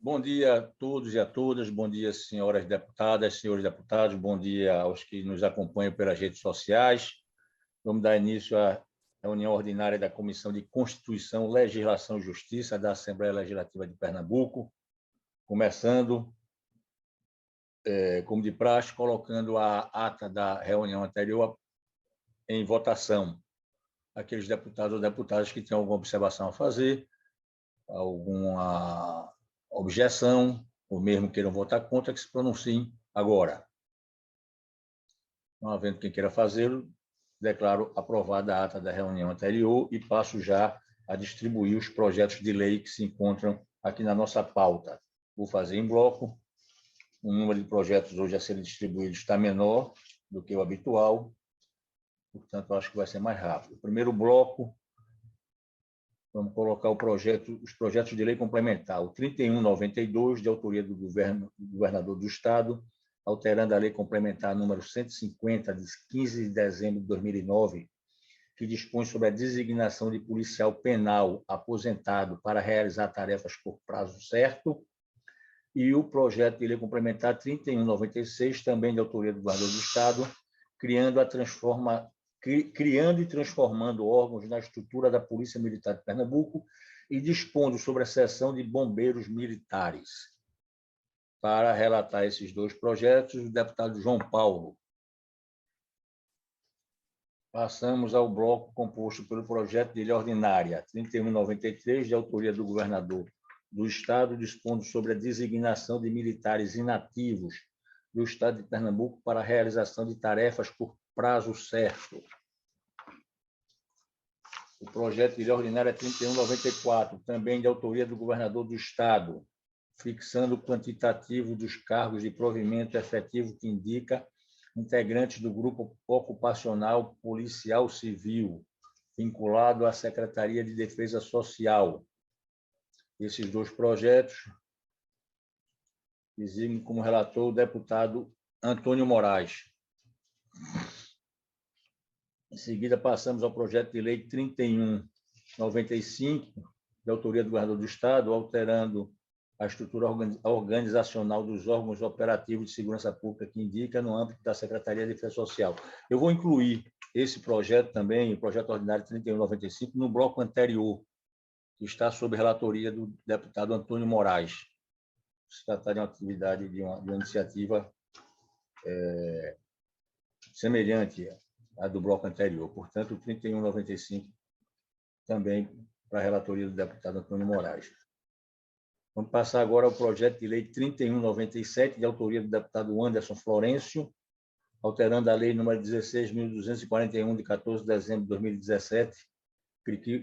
Bom dia a todos e a todas, bom dia, senhoras deputadas, senhores deputados, bom dia aos que nos acompanham pelas redes sociais. Vamos dar início à reunião ordinária da Comissão de Constituição, Legislação e Justiça da Assembleia Legislativa de Pernambuco, começando, como de praxe, colocando a ata da reunião anterior em votação. Aqueles deputados ou deputadas que tenham alguma observação a fazer, alguma objeção, ou mesmo queiram votar contra, que se pronunciem agora. Não havendo quem queira fazê-lo, declaro aprovada a ata da reunião anterior e passo já a distribuir os projetos de lei que se encontram aqui na nossa pauta. Vou fazer em bloco. O número de projetos hoje a serem distribuídos está menor do que o habitual, portanto, acho que vai ser mais rápido. O primeiro bloco, vamos colocar os projetos de lei complementar. O 3192, de autoria do governador do Estado, alterando a lei complementar número 150, de 15 de dezembro de 2009, que dispõe sobre a designação de policial penal aposentado para realizar tarefas por prazo certo. E o projeto de lei complementar 3196, também de autoria do governador do Estado, criando e transformando órgãos na estrutura da Polícia Militar de Pernambuco e dispondo sobre a seção de bombeiros militares. Para relatar esses dois projetos, o deputado João Paulo. Passamos ao bloco composto pelo projeto de lei ordinária 3193, de autoria do governador do Estado, dispondo sobre a designação de militares inativos do Estado de Pernambuco para a realização de tarefas por prazo certo. O projeto de lei ordinária 3194, também de autoria do governador do Estado, fixando o quantitativo dos cargos de provimento efetivo que indica integrantes do Grupo Ocupacional Policial Civil, vinculado à Secretaria de Defesa Social. Esses dois projetos designam como relator o deputado Antônio Moraes. Em seguida, passamos ao projeto de lei 3195, de autoria do governador do Estado, alterando a estrutura organizacional dos órgãos operativos de segurança pública que indica no âmbito da Secretaria de Defesa Social. Eu vou incluir esse projeto também, o projeto ordinário 3195, no bloco anterior, que está sob relatoria do deputado Antônio Moraes. Se tratar de uma atividade, de uma iniciativa semelhante à do bloco anterior. Portanto, o 3195 também para a relatoria do deputado Antônio Moraes. Vamos passar agora ao projeto de lei 3197, de autoria do deputado Anderson Florencio, alterando a lei número 16.241, de 14 de dezembro de 2017,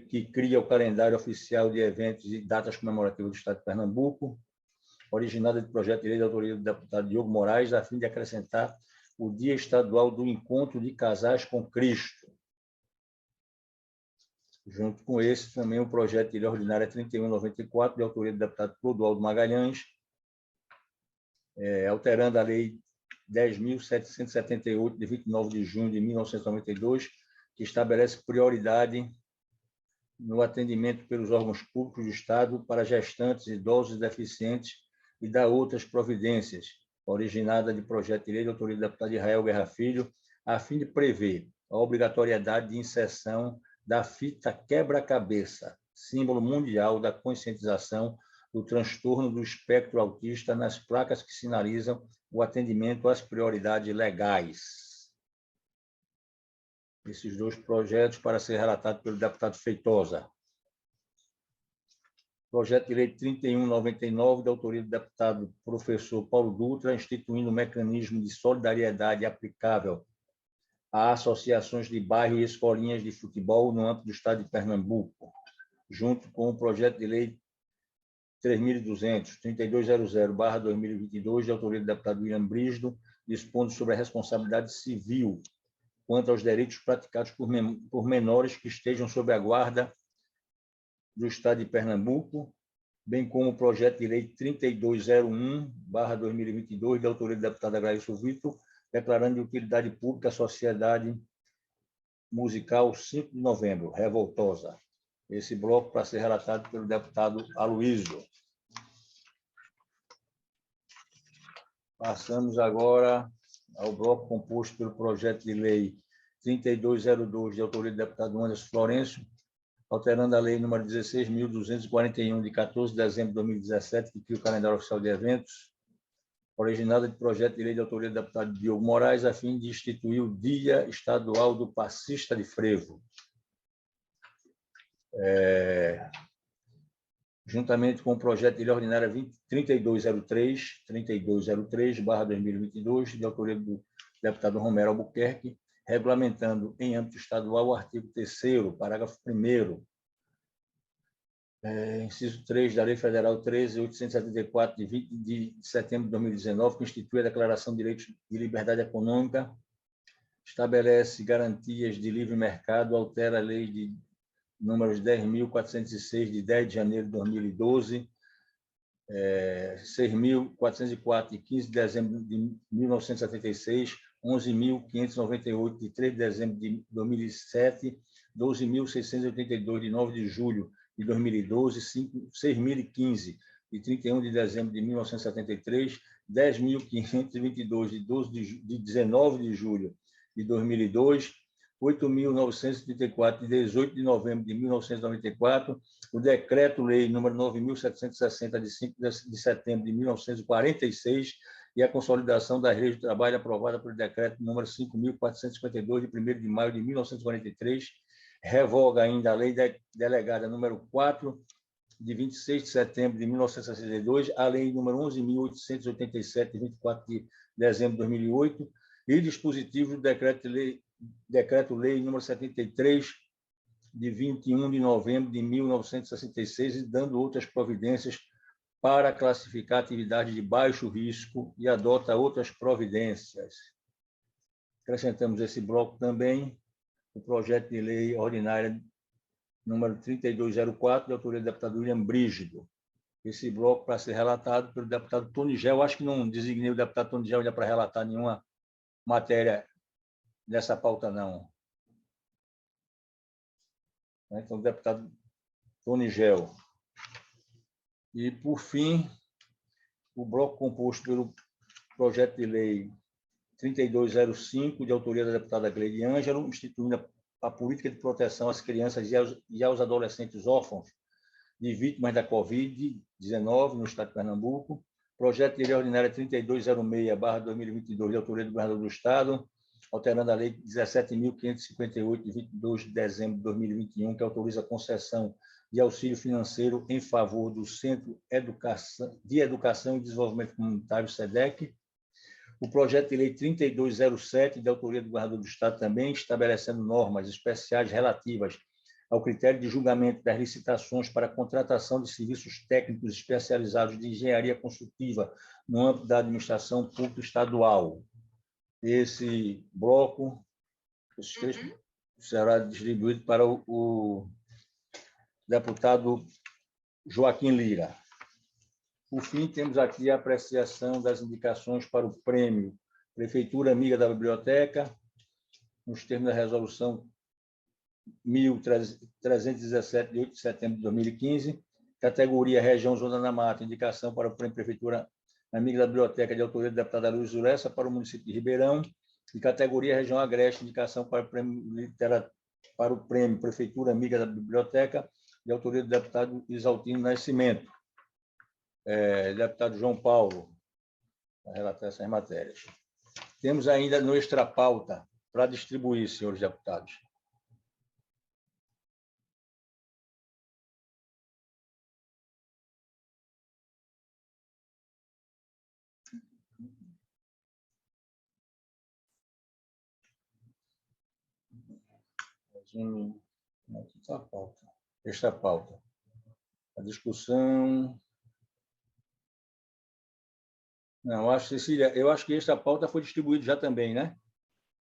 que cria o calendário oficial de eventos e datas comemorativas do Estado de Pernambuco, originada de projeto de lei de autoria do deputado Diogo Moraes, a fim de acrescentar o Dia Estadual do Encontro de Casais com Cristo. Junto com esse, também o projeto de lei ordinária 3194, de autoria do deputado Clodoaldo Magalhães, alterando a lei 10.778, de 29 de junho de 1992, que estabelece prioridade no atendimento pelos órgãos públicos do Estado para gestantes, idosos e deficientes e da outras providências, originada de projeto de lei de autoria do deputado Israel Guerra Filho, a fim de prever a obrigatoriedade de inserção da fita quebra-cabeça, símbolo mundial da conscientização do transtorno do espectro autista nas placas que sinalizam o atendimento às prioridades legais. Esses dois projetos para ser relatado pelo deputado Feitosa. Projeto de lei 3199, de autoria do deputado professor Paulo Dutra, instituindo um mecanismo de solidariedade aplicável a associações de bairro e escolinhas de futebol no âmbito do Estado de Pernambuco, junto com o projeto de lei 3.200, 3200/2022, de autoria do deputado William Brisdo, dispondo sobre a responsabilidade civil quanto aos direitos praticados por menores que estejam sob a guarda do Estado de Pernambuco, bem como o projeto de lei 3201/2022, de autoria do deputado Agrailson Vitor, declarando de utilidade pública a Sociedade Musical 5 de Novembro, Revoltosa. Esse bloco para ser relatado pelo deputado Aloísio. Passamos agora ao bloco composto pelo projeto de lei 3202, de autoria do deputado Anderson Florencio, alterando a lei número 16.241, de 14 de dezembro de 2017, que cria o calendário oficial de eventos, originada de projeto de lei de autoria do deputado Diogo Moraes, a fim de instituir o Dia Estadual do Passista de Frevo. Juntamente com o projeto de lei ordinária 3203/2022, de autoria do deputado Romero Albuquerque, regulamentando em âmbito estadual o artigo 3º, parágrafo 1º, inciso 3 da Lei Federal 13.874, de 20 de setembro de 2019, que institui a Declaração de Direitos de Liberdade Econômica, estabelece garantias de livre mercado, altera a Lei de números 10.406, de 10 de janeiro de 2012, 6.404, de 15 de dezembro de 1976, 11.598, de 3 de dezembro de 2007, 12.682, de 9 de julho de 2012, 6.015, de 31 de dezembro de 1973, 10.522, de 19 de julho de 2002, 8.934, de 18 de novembro de 1994, o Decreto-Lei número 9.760, de 5 de setembro de 1946, e a consolidação das leis de trabalho aprovada pelo Decreto número 5.452, de 1º de maio de 1943, revoga ainda a Lei Delegada número 4, de 26 de setembro de 1962, a Lei número 11.887, de 24 de dezembro de 2008, e dispositivos do Decreto-Lei número 73, de 21 de novembro de 1966, e dando outras providências para classificar atividades de baixo risco e adota outras providências. Acrescentamos esse bloco também o projeto de lei ordinária número 3204, de autoria do deputado William Brígido. Esse bloco para ser relatado pelo deputado Tony Gel. Acho que não designei o deputado Tony Gel ainda para relatar nenhuma matéria dessa pauta, não. Então, o deputado Tony Gel. E, por fim, o bloco composto pelo projeto de lei 3205, de autoria da deputada Gleide Ângelo, instituindo a política de proteção às crianças e aos adolescentes órfãos de vítimas da Covid-19 no estado de Pernambuco. Projeto de lei ordinária 3206/2022, de autoria do governador do estado, alterando a lei 17.558, de 22 de dezembro de 2021, que autoriza a concessão de auxílio financeiro em favor do Centro de Educação e Desenvolvimento Comunitário, SEDEC. O projeto de lei 3207, de autoria do governador do estado, também estabelecendo normas especiais relativas ao critério de julgamento das licitações para a contratação de serviços técnicos especializados de engenharia construtiva no âmbito da administração pública estadual. Esse bloco, esses três, será distribuído para o deputado Joaquim Lira. Por fim, temos aqui a apreciação das indicações para o prêmio Prefeitura Amiga da Biblioteca, nos termos da resolução 1317, de 8 de setembro de 2015, categoria Região Zona da Mata, indicação para o prêmio Prefeitura Amiga da Biblioteca, de autoria do deputado Luiz Uressa, para o município de Ribeirão, e categoria Região Agreste, indicação para o prêmio Prefeitura Amiga da Biblioteca, de autoria do deputado Isaltino Nascimento. Deputado João Paulo, para relatar essas matérias. Temos ainda no extra pauta para distribuir, senhores deputados. Aqui está a pauta. Extra pauta. A discussão... Não, Cecília, eu acho que esta pauta foi distribuída já também, né?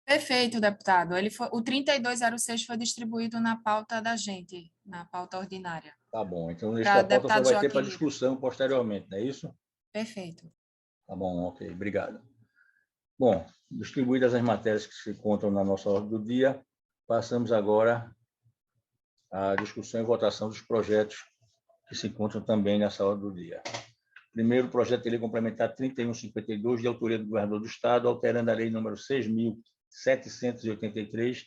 Perfeito, deputado. O 3206 foi distribuído na pauta da gente, na pauta ordinária. Tá bom. Então, esta pauta só vai ter para discussão posteriormente, não é isso? Perfeito. Tá bom, ok. Obrigado. Bom, distribuídas as matérias que se encontram na nossa ordem do dia, passamos agora à discussão e votação dos projetos que se encontram também nessa ordem do dia. Primeiro, projeto de lei complementar 3152, de autoria do governador do Estado, alterando a lei número 6.783,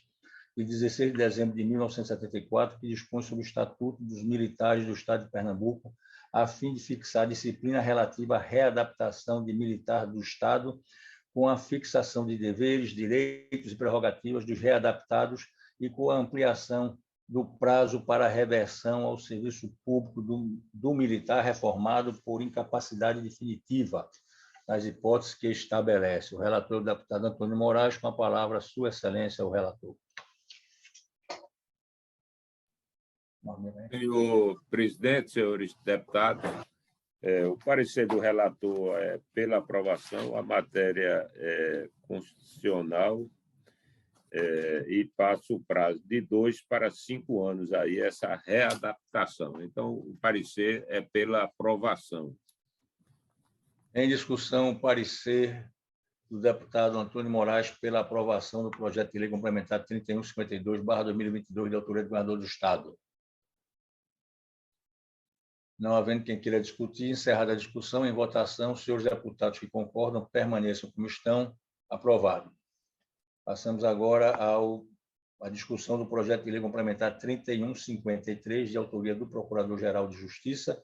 de 16 de dezembro de 1974, que dispõe sobre o Estatuto dos Militares do Estado de Pernambuco, a fim de fixar a disciplina relativa à readaptação de militar do Estado, com a fixação de deveres, direitos e prerrogativas dos readaptados e com a ampliação do prazo para a reversão ao serviço público do militar reformado por incapacidade definitiva, nas hipóteses que estabelece. O relator, o deputado Antônio Moraes, com a palavra, Sua Excelência, o relator. Senhor presidente, senhores deputados, o parecer do relator é pela aprovação, a matéria é constitucional e passa o prazo de 2 para 5 anos aí essa readaptação. Então, o parecer é pela aprovação. Em discussão, o parecer do deputado Antônio Moraes pela aprovação do projeto de lei complementar 3152/2022, de autoria do governador do Estado. Não havendo quem queira discutir, encerrada a discussão, em votação, os senhores deputados que concordam permaneçam como estão. Aprovado. Passamos agora à discussão do projeto de lei complementar 3153, de autoria do Procurador-Geral de Justiça,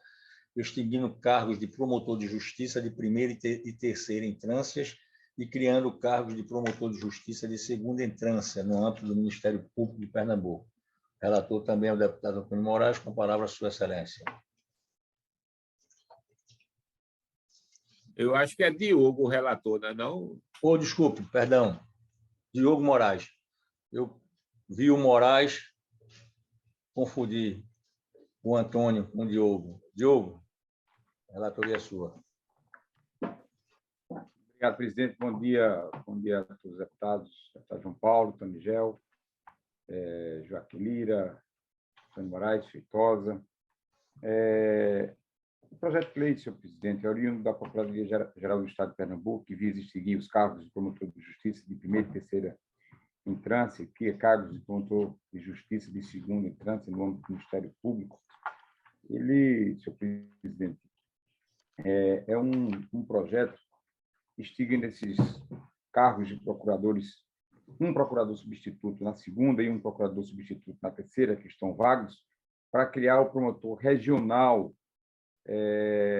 extinguindo cargos de promotor de justiça de primeira e terceira instâncias e criando cargos de promotor de justiça de segunda instância no âmbito do Ministério Público de Pernambuco. O relator também é o deputado Antônio Moraes, com a palavra, Sua Excelência. Eu acho que é Diogo o relator, não é não? Desculpe, perdão. Diogo Moraes. Eu vi o Moraes, confundi o Antônio com o Diogo. Diogo, a relatoria é sua. Obrigado, presidente. Bom dia a todos os deputados. Deputado João Paulo, Tamigel, Joaquim Lira, Antônio Moraes, Feitosa. O projeto de lei, senhor presidente, é oriundo da Procuradoria-Geral do Estado de Pernambuco, que visa extinguir os cargos de promotor de justiça de primeira e terceira instância, que é cargos de promotor de justiça de segunda instância no âmbito do Ministério Público. Ele, senhor presidente, é um projeto que extingue esses cargos de procuradores, um procurador substituto na segunda e um procurador substituto na terceira, que estão vagos, para criar o promotor regional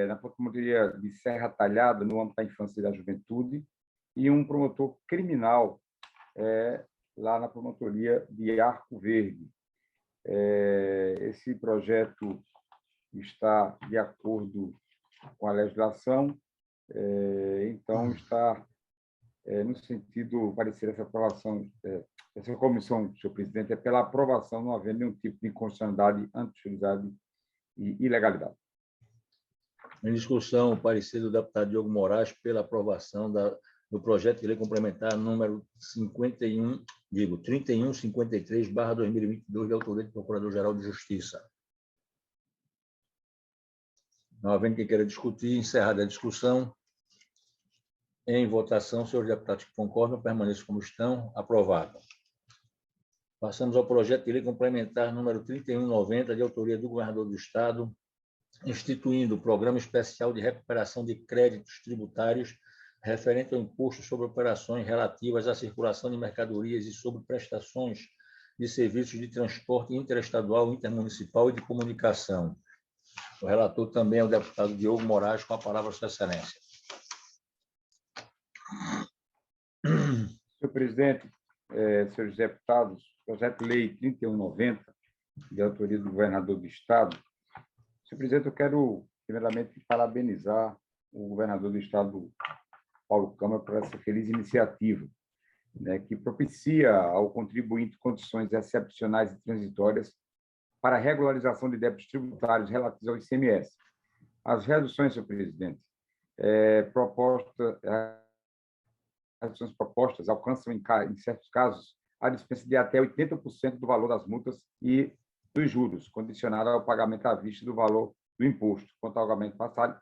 na Promotoria de Serra Talhada, no âmbito da infância e da juventude, e um promotor criminal lá na Promotoria de Arco Verde. Esse projeto está de acordo com a legislação, então está no sentido, parecer essa aprovação, essa comissão, senhor presidente, é pela aprovação, não havendo nenhum tipo de inconstitucionalidade, antijudicialidade e ilegalidade. Em discussão, o parecer do deputado Diogo Moraes pela aprovação do projeto de lei complementar número 3153/2022, de autoria do Procurador-Geral de Justiça. Não havendo quem queira discutir, encerrada a discussão. Em votação, senhores deputados que concordam, permaneçam como estão. Aprovado. Passamos ao projeto de lei complementar número 3190, de autoria do governador do Estado, instituindo o Programa Especial de Recuperação de Créditos Tributários referente ao imposto sobre operações relativas à circulação de mercadorias e sobre prestações de serviços de transporte interestadual, intermunicipal e de comunicação. O relator também é o deputado Diogo Moraes, com a palavra, Sua Excelência. Senhor presidente, senhores deputados, projeto de lei 3190, de autoria do governador do Estado. Senhor presidente, eu quero, primeiramente, parabenizar o governador do Estado, Paulo Câmara, por essa feliz iniciativa, que propicia ao contribuinte condições excepcionais e transitórias para a regularização de débitos tributários relativos ao ICMS. As reduções, senhor presidente, propostas alcançam, em certos casos, a dispensa de até 80% do valor das multas e dos juros, condicionado ao pagamento à vista do valor do imposto. Quanto ao pagamento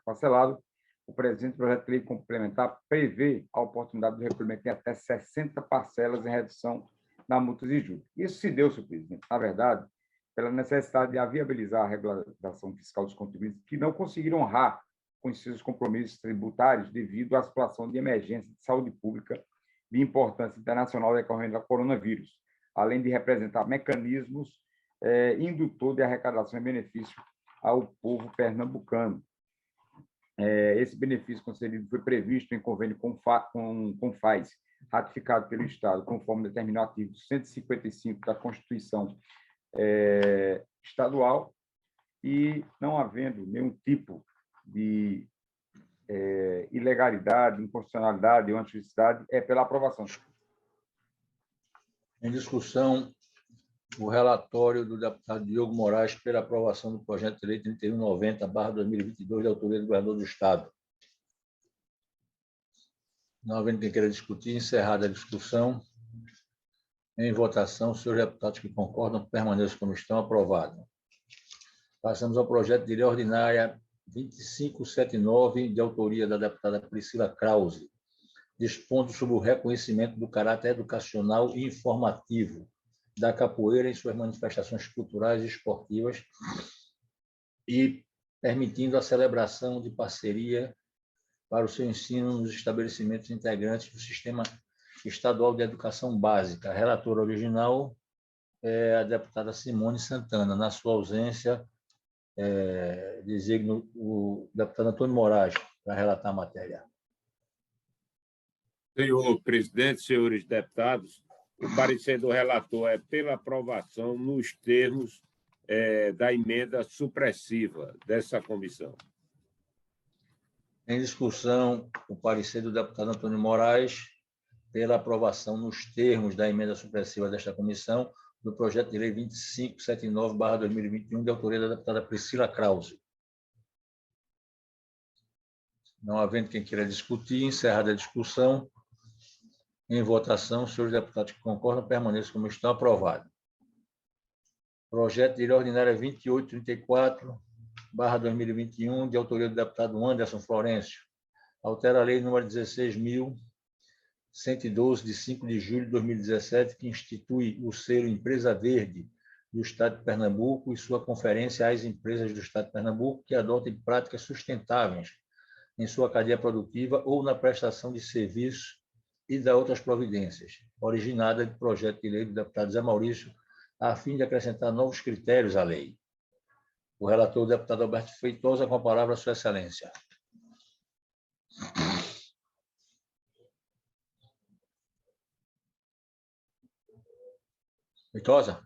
parcelado, o presente projeto de lei complementar prevê a oportunidade do recolhimento de até 60 parcelas em redução na multas e juros. Isso se deu, senhor presidente, na verdade, pela necessidade de viabilizar a regularização fiscal dos contribuintes que não conseguiram honrar com seus compromissos tributários devido à situação de emergência de saúde pública de importância internacional decorrente do coronavírus, além de representar mecanismos indutor de arrecadação e benefício ao povo pernambucano. Esse benefício concedido foi previsto em convênio com o FAS, ratificado pelo Estado, conforme determina o artigo 155 da Constituição Estadual, e não havendo nenhum tipo de ilegalidade, inconstitucionalidade ou antijusticidade, é pela aprovação. Em discussão, o relatório do deputado Diogo Moraes pela aprovação do projeto de lei 3190/2022, de autoria do governador do Estado. Não havendo quem queira discutir, encerrada a discussão, em votação, os senhores deputados que concordam permaneçam como estão, aprovado. Passamos ao projeto de lei ordinária 2579, de autoria da deputada Priscila Krause, dispondo sobre o reconhecimento do caráter educacional e informativo da capoeira em suas manifestações culturais e esportivas e permitindo a celebração de parceria para o seu ensino nos estabelecimentos integrantes do Sistema Estadual de Educação Básica. A relatora original é a deputada Simone Santana. Na sua ausência, designo o deputado Antônio Moraes para relatar a matéria. Senhor presidente, senhores deputados, o parecer do relator é pela aprovação nos termos da emenda supressiva dessa comissão. Em discussão, o parecer do deputado Antônio Moraes pela aprovação nos termos da emenda supressiva desta comissão do projeto de lei 2579/2021, de autoria da deputada Priscila Krause. Não havendo quem queira discutir, encerrada a discussão, em votação, os senhores deputados que concordam permaneçam como estão, aprovado. Projeto de lei ordinária 2834/2021, de autoria do deputado Anderson Florencio, altera a lei número 16.112, de 5 de julho de 2017, que institui o selo Empresa Verde do Estado de Pernambuco e sua conferência às empresas do Estado de Pernambuco que adotem práticas sustentáveis em sua cadeia produtiva ou na prestação de serviços e da outras providências, originada de projeto de lei do deputado Zé Maurício, a fim de acrescentar novos critérios à lei. O relator, o deputado Alberto Feitosa, com a palavra, Sua Excelência. Feitosa?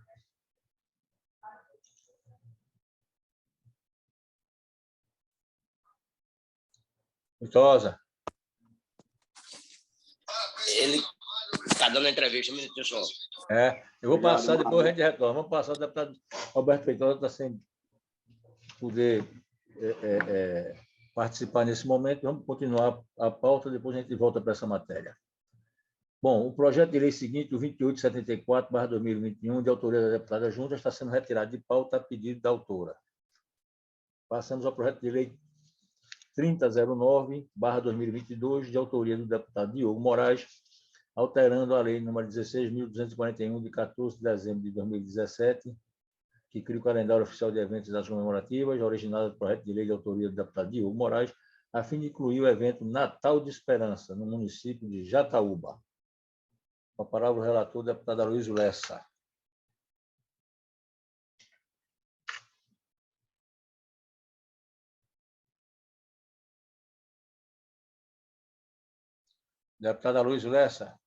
Feitosa? Ele está dando a entrevista, um minutinho só. Eu vou passar, depois a gente retorna. Vamos passar, o deputado Alberto Feitosa está sem poder participar nesse momento. Vamos continuar a pauta, depois a gente volta para essa matéria. Bom, o projeto de lei seguinte, o 2874/2021, de autoria da deputada Junta, está sendo retirado de pauta a pedido da autora. Passamos ao projeto de lei 3009/2022, de autoria do deputado Diogo Moraes, alterando a lei número 16.241, de 14 de dezembro de 2017, que cria o calendário oficial de eventos e datas comemorativas, originada do projeto de lei de autoria do deputado Diogo Moraes, a fim de incluir o evento Natal de Esperança, no município de Jataúba. Com a palavra o relator, o deputado Aloysio Lessa. Deputado Aloysio Lessa.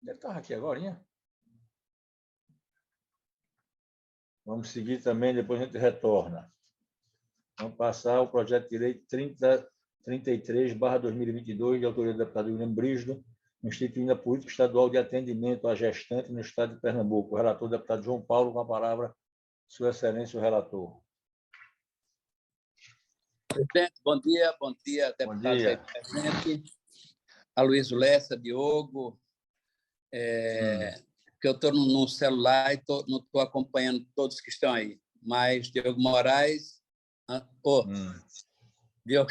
Ele estava aqui agora, hein? Vamos seguir também, depois a gente retorna. Vamos passar ao projeto de lei 3033/2022, de autoria do deputado William Brígido, instituindo a política estadual de atendimento à gestante no estado de Pernambuco. O relator, o deputado João Paulo, com a palavra, Sua Excelência, o relator. Presidente, bom dia, deputado presente, Aloysio Lessa, Diogo, porque eu estou no celular e não estou acompanhando todos que estão aí, mas Diogo Moraes... Diogo...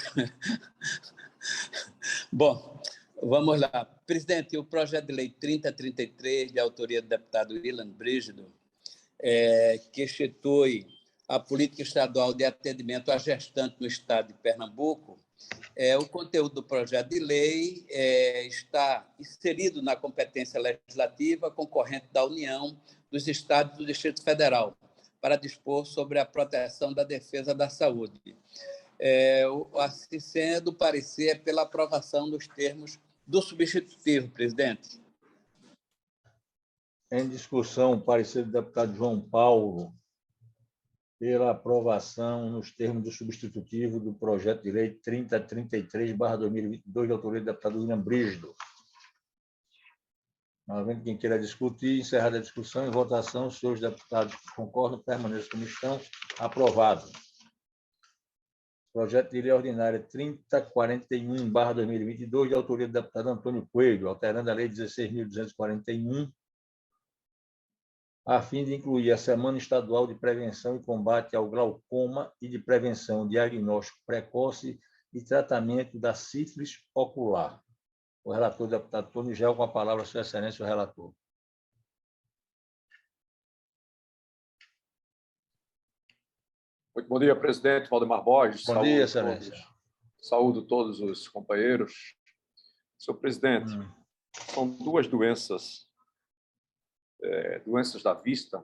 Bom, vamos lá. Presidente, o projeto de lei 3033, de autoria do deputado William Brígido, que institui a Política Estadual de Atendimento à Gestante no Estado de Pernambuco, o conteúdo do projeto de lei está inserido na competência legislativa concorrente da União, dos Estados e do Distrito Federal, para dispor sobre a proteção da defesa da saúde. Assim sendo, o parecer é pela aprovação nos termos do substitutivo, presidente. Em discussão, o parecer do deputado João Paulo pela aprovação nos termos do substitutivo do projeto de lei 3033/2022, de autoria do deputado William Brígido. Novamente, quem queira discutir, encerrada a discussão, em votação, os senhores deputados que concordam, permaneçam como estão. Aprovado. Projeto de lei ordinária 3041/2022, de autoria do deputado Antônio Coelho, alterando a lei 16.241, a fim de incluir a Semana Estadual de Prevenção e Combate ao Glaucoma e de Prevenção, Diagnóstico Precoce e Tratamento da Sífilis Ocular. O relator, o deputado Tony Gel, com a palavra, Sua Excelência, o relator. Muito bom dia, presidente Valdemar Borges. Bom dia, Excelência. Saúdo todos os companheiros. Senhor presidente, são duas doenças, doenças da vista,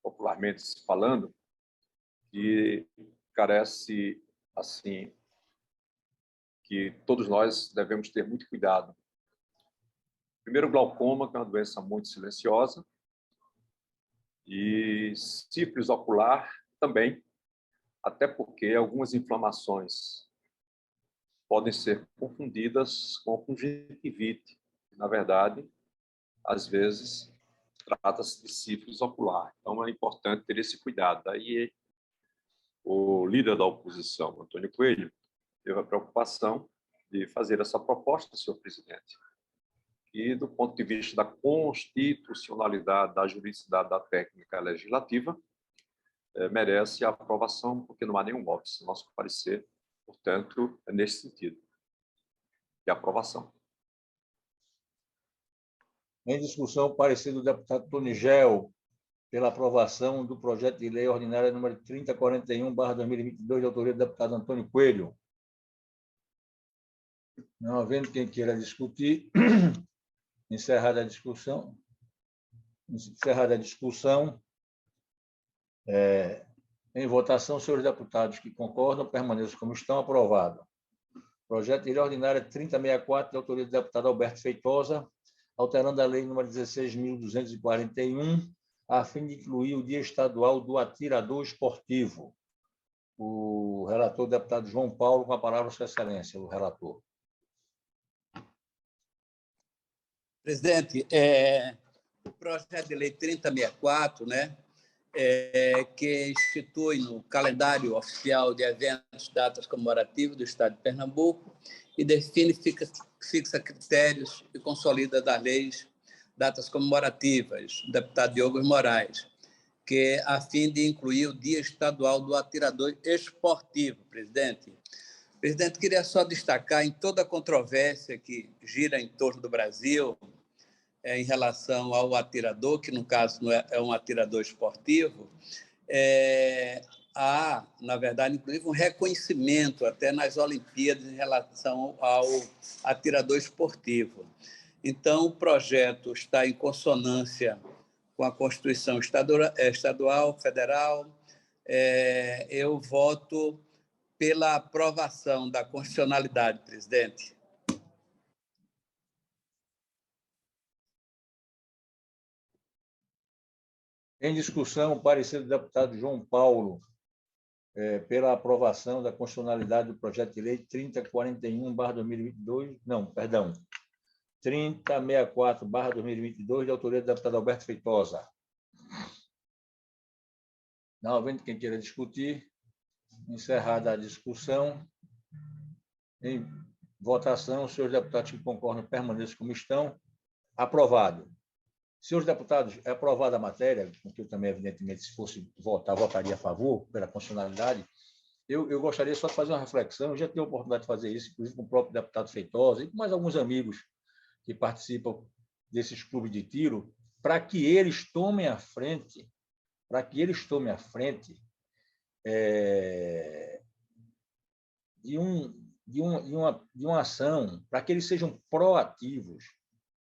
popularmente se falando, que carece, assim, que todos nós devemos ter muito cuidado. Primeiro, o glaucoma, que é uma doença muito silenciosa, e sífilis ocular também, até porque algumas inflamações podem ser confundidas com conjuntivite. Na verdade, às vezes, trata-se de sífilis ocular. Então, é importante ter esse cuidado. Daí, o líder da oposição, Antônio Coelho, teve a preocupação de fazer essa proposta, senhor presidente. E, do ponto de vista da constitucionalidade, da juridicidade da técnica legislativa, merece a aprovação, porque não há nenhum óbice. Nosso parecer, portanto, é nesse sentido, de aprovação. Em discussão, o parecer do deputado Tony Gel pela aprovação do projeto de lei ordinária número 3041/2022, de autoria do deputado Antônio Coelho. Não havendo quem queira discutir, encerrada a discussão, em votação, senhores deputados que concordam, permaneçam como estão. Aprovado. Projeto de lei ordinária 3064, de autoria do deputado Alberto Feitosa, alterando a lei número 16.241, a fim de incluir o Dia Estadual do Atirador Esportivo. O relator, o deputado João Paulo, com a palavra, Sua Excelência, o relator. Presidente, o projeto de lei 3064, que institui no calendário oficial de eventos, datas comemorativas do Estado de Pernambuco e define, fixa critérios e consolida das leis, datas comemorativas, do deputado Diogo Moraes, que é a fim de incluir o Dia Estadual do Atirador Esportivo, presidente. Presidente, queria só destacar, em toda a controvérsia que gira em torno do Brasil, em relação ao atirador, que no caso não é um atirador esportivo, há, na verdade, inclusive um reconhecimento até nas Olimpíadas em relação ao atirador esportivo. Então, o projeto está em consonância com a Constituição estadual, federal. Eu voto pela aprovação da constitucionalidade, presidente. Em discussão, o parecer do deputado João Paulo pela aprovação da constitucionalidade do projeto de lei 3041/2022, não, perdão, 3064/2022, de autoria do deputado Alberto Feitosa. Não havendo quem queira discutir, encerrada a discussão, em votação, os senhores deputados que concordam permaneçam como estão. Aprovado. Senhores deputados, é aprovada a matéria, porque eu também, evidentemente, se fosse votar, votaria a favor pela constitucionalidade. Eu gostaria só de fazer uma reflexão, eu já tive a oportunidade de fazer isso, inclusive com o próprio deputado Feitosa e com mais alguns amigos que participam desses clubes de tiro, para que eles tomem a frente de uma ação para que eles sejam proativos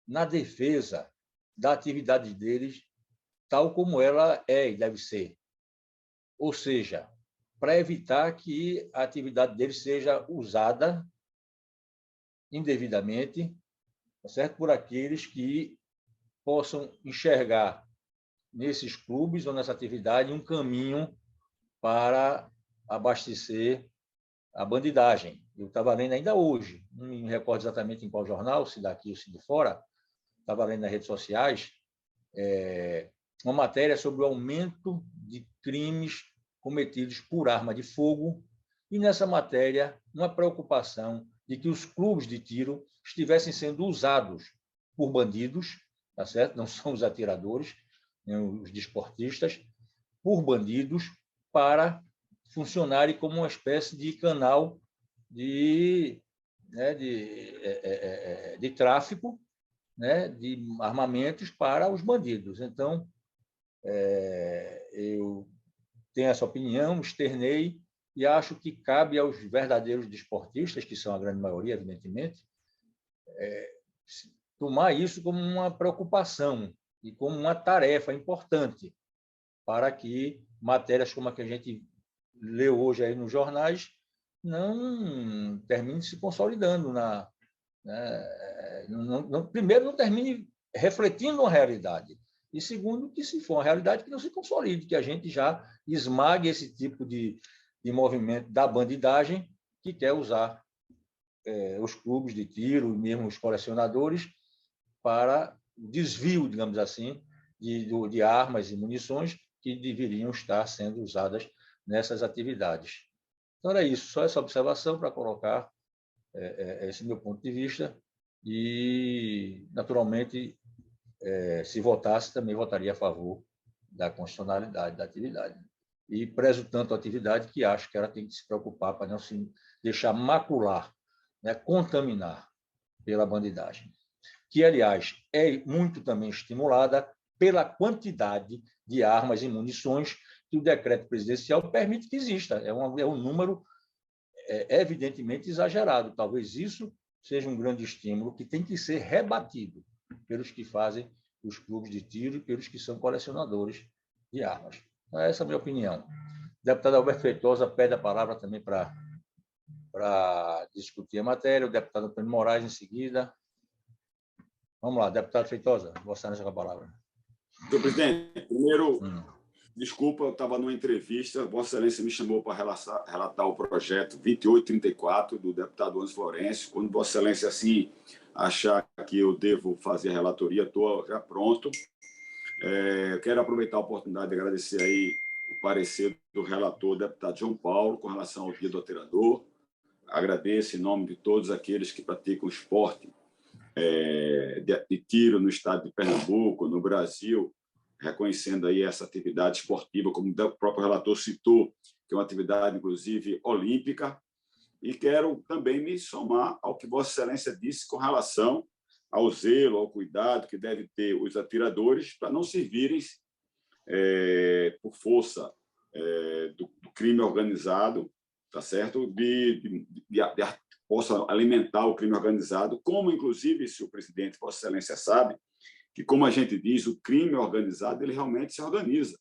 na defesa da atividade deles, tal como ela é e deve ser. Ou seja, para evitar que a atividade deles seja usada indevidamente, certo? Por aqueles que possam enxergar nesses clubes ou nessa atividade um caminho para abastecer a bandidagem. Eu estava lendo ainda hoje, não me recordo exatamente em qual jornal, se daqui ou se de fora, estava lendo nas redes sociais, uma matéria sobre o aumento de crimes cometidos por arma de fogo, e nessa matéria uma preocupação de que os clubes de tiro estivessem sendo usados por bandidos, tá certo? Não são os atiradores, nem os desportistas, por bandidos, para funcionarem como uma espécie de canal de tráfico, de armamentos para os bandidos. Então, eu tenho essa opinião, externei, e acho que cabe aos verdadeiros desportistas, que são a grande maioria, evidentemente, tomar isso como uma preocupação e como uma tarefa importante para que matérias como a que a gente leu hoje aí nos jornais não termine se consolidando primeiro, não termine refletindo uma realidade, e segundo, que se for uma realidade, que não se consolide, que a gente já esmague esse tipo de movimento da bandidagem que quer usar os clubes de tiro, mesmo os colecionadores, para desvio, digamos assim, de armas e munições que deveriam estar sendo usadas nessas atividades. Então, era isso, só essa observação para colocar esse meu ponto de vista, e, naturalmente, se votasse, também votaria a favor da constitucionalidade da atividade. E prezo tanto a atividade que acho que ela tem que se preocupar para não se deixar macular, contaminar pela bandidagem, que, aliás, é muito também estimulada pela quantidade de armas e munições que o decreto presidencial permite que exista. É um número evidentemente exagerado. Talvez isso seja um grande estímulo que tem que ser rebatido pelos que fazem os clubes de tiro e pelos que são colecionadores de armas. Então, essa é a minha opinião. O deputado Alberto Feitosa pede a palavra também para discutir a matéria. O deputado Antônio Moraes, em seguida. Vamos lá, deputado Feitosa, Vossa Excelência com a palavra. Senhor presidente, primeiro, desculpa, eu estava numa entrevista, Vossa Excelência me chamou para relatar o projeto 2834 do deputado Ângelo Florencio. Quando Vossa Excelência assim achar que eu devo fazer a relatoria, estou já pronto. Quero aproveitar a oportunidade de agradecer aí o parecer do relator, deputado João Paulo, com relação ao Dia do Atirador. Agradeço em nome de todos aqueles que praticam esporte de tiro no estado de Pernambuco, no Brasil, reconhecendo aí essa atividade esportiva, como o próprio relator citou, que é uma atividade, inclusive, olímpica. E quero também me somar ao que Vossa Excelência disse com relação ao zelo, ao cuidado que devem ter os atiradores para não servirem por força do crime organizado, tá certo? Possa alimentar o crime organizado, como, inclusive, se o presidente, Vossa Excelência, sabe, que, como a gente diz, o crime organizado ele realmente se organiza.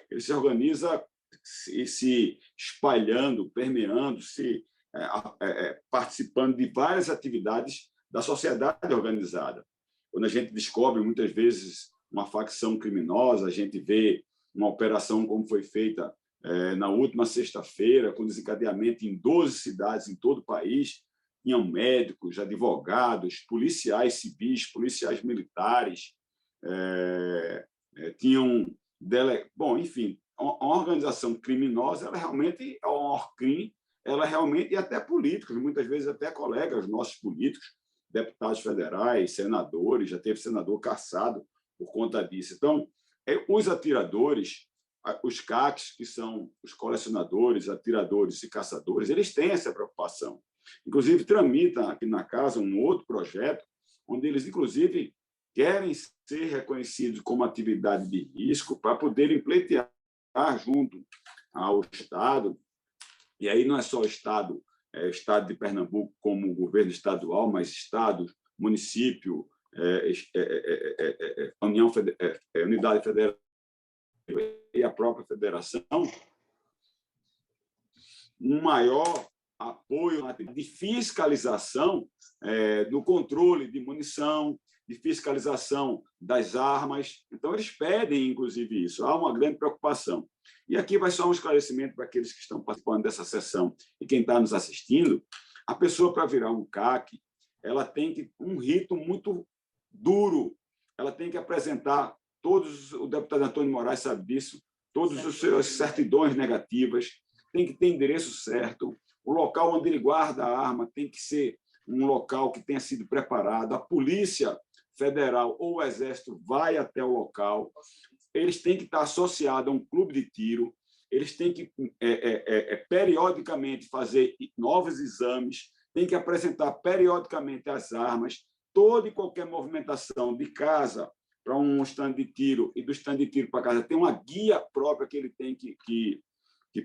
Ele se organiza se espalhando, permeando, participando de várias atividades da sociedade organizada. Quando a gente descobre, muitas vezes, uma facção criminosa, a gente vê uma operação como foi feita na última sexta-feira, com desencadeamento em 12 cidades em todo o país. Tinham médicos, advogados, policiais civis, policiais militares, tinham... Bom, enfim, uma organização criminosa, ela realmente é um ORCRIM, ela realmente, e até políticos, muitas vezes até colegas nossos políticos, deputados federais, senadores, já teve senador cassado por conta disso. Então, os atiradores, os CACs, que são os colecionadores, atiradores e caçadores, eles têm essa preocupação. Inclusive, tramitam aqui na casa um outro projeto, onde eles, inclusive, querem ser reconhecidos como atividade de risco para poderem pleitear junto ao Estado, e aí não é só o Estado de Pernambuco como governo estadual, mas Estado, município, Unidade Federal e a própria federação, um maior apoio de fiscalização do controle de munição, de fiscalização das armas. Então, eles pedem, inclusive, isso. Há uma grande preocupação. E aqui vai só um esclarecimento para aqueles que estão participando dessa sessão e quem está nos assistindo. A pessoa, para virar um CAC, ela tem um rito muito duro. Ela tem que apresentar o deputado Antônio Moraes sabe disso, todas as suas certidões negativas, tem que ter endereço certo, o local onde ele guarda a arma tem que ser um local que tenha sido preparado, a Polícia Federal ou o Exército vai até o local, eles têm que estar associados a um clube de tiro, eles têm que periodicamente fazer novos exames, têm que apresentar periodicamente as armas, toda e qualquer movimentação de casa para um stand de tiro e do stand de tiro para casa tem uma guia própria que ele tem que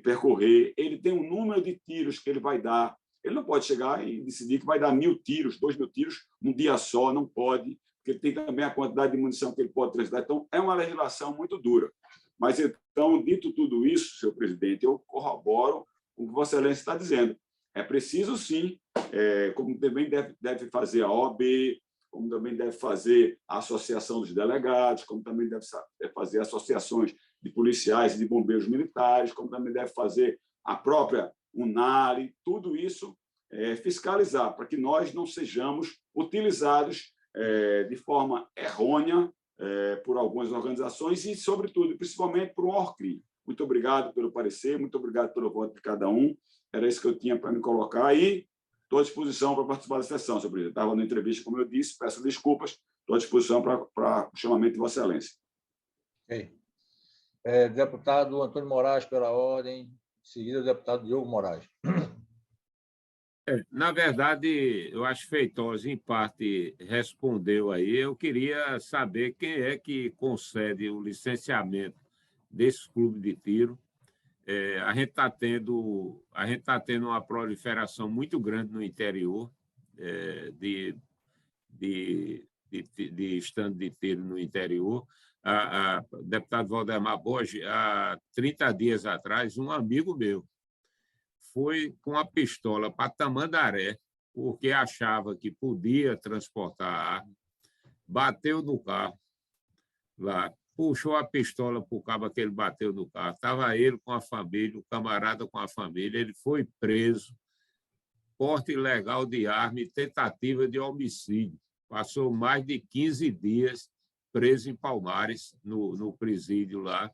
percorrer, ele tem um número de tiros que ele vai dar, ele não pode chegar e decidir que vai dar 1.000 tiros, 2.000 tiros num dia só, não pode, porque ele tem também a quantidade de munição que ele pode transitar. Então, é uma legislação muito dura. Mas, então, dito tudo isso, senhor presidente, eu corroboro com o que Vossa Excelência está dizendo. É preciso, sim, como também deve fazer a OAB, como também deve fazer a Associação dos Delegados, como também deve fazer associações de policiais e de bombeiros militares, como também deve fazer a própria UNARI, tudo isso fiscalizar, para que nós não sejamos utilizados de forma errônea por algumas organizações e, sobretudo, principalmente por um ORCRI. Muito obrigado pelo parecer, muito obrigado pelo voto de cada um. Era isso que eu tinha para me colocar aí. Estou à disposição para participar da sessão, senhor presidente. Estava na entrevista, como eu disse, peço desculpas, estou à disposição para o chamamento de Vossa Excelência. Ok. Deputado Antônio Moraes, pela ordem, em seguida o deputado Diogo Moraes. Na verdade, eu acho que Feitosa, em parte, respondeu aí. Eu queria saber quem é que concede o licenciamento desse clube de tiro. A gente está tendo uma proliferação muito grande no interior de stand de tiro no interior. O deputado Valdemar Borges, há 30 dias atrás, um amigo meu foi com a pistola para Tamandaré, porque achava que podia transportar a arma, bateu no carro lá, puxou a pistola para o cabo que ele bateu no carro. Estava ele com a família, o camarada com a família, ele foi preso, porte ilegal de arma e tentativa de homicídio. Passou mais de 15 dias preso em Palmares, no presídio lá,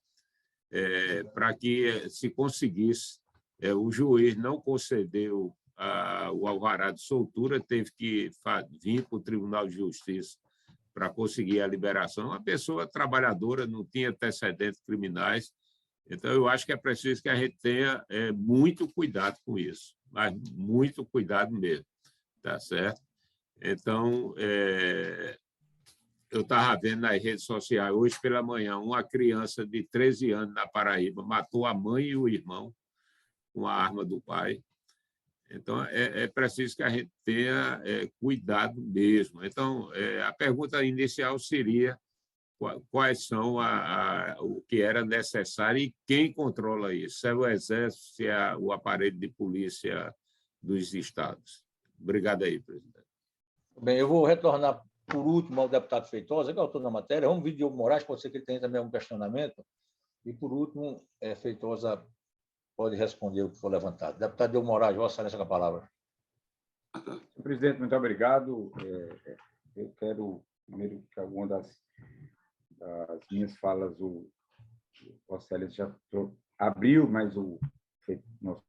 para que se conseguisse. O juiz não concedeu o alvará de soltura, teve que vir para o Tribunal de Justiça para conseguir a liberação. Uma pessoa trabalhadora, não tinha antecedentes criminais. Então, eu acho que é preciso que a gente tenha muito cuidado com isso, mas muito cuidado mesmo, tá certo? Então, eu estava vendo nas redes sociais, hoje pela manhã, uma criança de 13 anos na Paraíba matou a mãe e o irmão com a arma do pai. Então, é preciso que a gente tenha cuidado mesmo. Então, a pergunta inicial seria quais são o que era necessário e quem controla isso, se é o Exército, se é o aparelho de polícia dos estados. Obrigado aí, presidente. Bem, eu vou retornar por último ao deputado Feitosa, que é autor da matéria. Vamos ouvir Diogo Moraes, pode ser que ele tenha também um questionamento. E, por último, Feitosa pode responder o que for levantado. Deputado Diogo Moraes, Vossa Excelência, com a palavra. Senhor presidente, muito obrigado. Eu quero, primeiro, que alguma das minhas falas, o Vossa Excelência já abriu, mas o nosso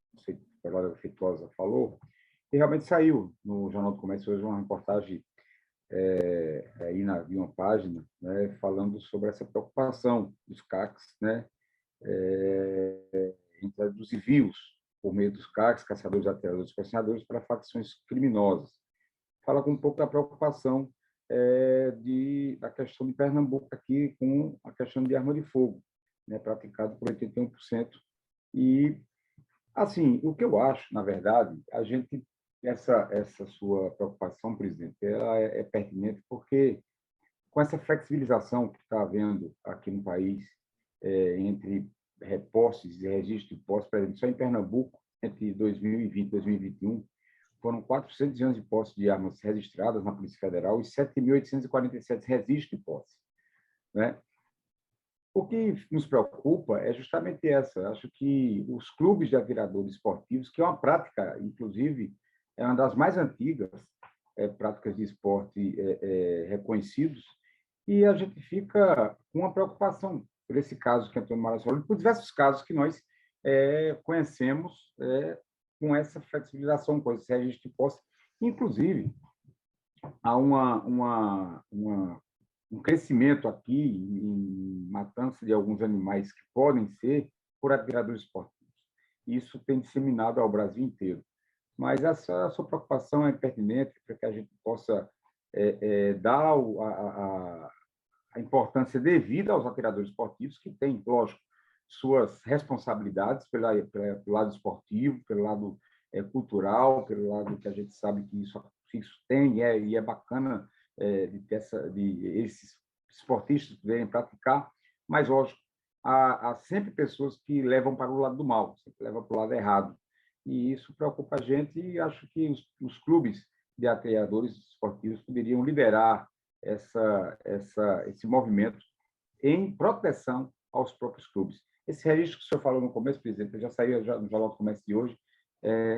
colega Feitosa falou, e realmente saiu no Jornal do Comércio hoje uma reportagem aí de uma página, né, falando sobre essa preocupação dos CACs, né, dos envios por meio dos CACs, caçadores, atiradores e colecionadores, para facções criminosas. Fala com um pouco da preocupação da questão de Pernambuco aqui com a questão de arma de fogo, né, praticado por 81% E, assim, o que eu acho, na verdade, essa sua preocupação, presidente, ela é pertinente porque, com essa flexibilização que está havendo aqui no país, entre posses e registro de posses, por exemplo, só em Pernambuco, entre 2020 e 2021, foram 411 posses de armas registradas na Polícia Federal e 7.847 registros de posse, né? O que nos preocupa é justamente essa. Acho que os clubes de atiradores esportivos, que é uma prática, inclusive, é uma das mais antigas práticas de esporte reconhecidos, e a gente fica com uma preocupação por esse caso que Antônio Moraes falou, e por diversos casos que nós conhecemos com essa flexibilização, com esse registro de posse. Inclusive, há um crescimento aqui em matança de alguns animais que podem ser por atiradores esportivos. Isso tem disseminado ao Brasil inteiro. Mas essa sua preocupação é pertinente para que a gente possa dar a importância devida aos atiradores esportivos, que têm, lógico, suas responsabilidades pelo lado esportivo, pelo lado cultural, pelo lado que a gente sabe que isso tem, e é bacana de esses esportistas poderem praticar, mas, lógico, há sempre pessoas que levam para o lado do mal, sempre levam para o lado errado. E isso preocupa a gente, e acho que os clubes de atiradores esportivos poderiam liderar esse movimento em proteção aos próprios clubes. Esse registro que o senhor falou no começo, presidente, já saiu no Jornal do Comércio de hoje,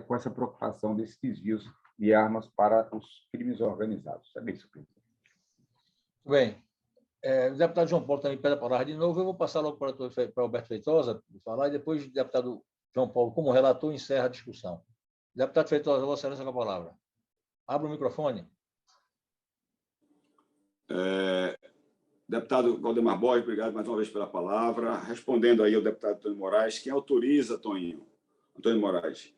com essa preocupação desses desvios de armas para os crimes organizados. É isso, presidente. Bem, o deputado João Paulo também pede a palavra de novo. Eu vou passar logo para o Alberto Feitosa falar, e depois o deputado João Paulo, como relator, encerra a discussão. Deputado Feitosa, Vossa Excelência, com a palavra. Abra o microfone. Deputado Valdemar Borges, obrigado mais uma vez pela palavra. Respondendo aí ao deputado Antônio Moraes, quem autoriza, Antônio Moraes,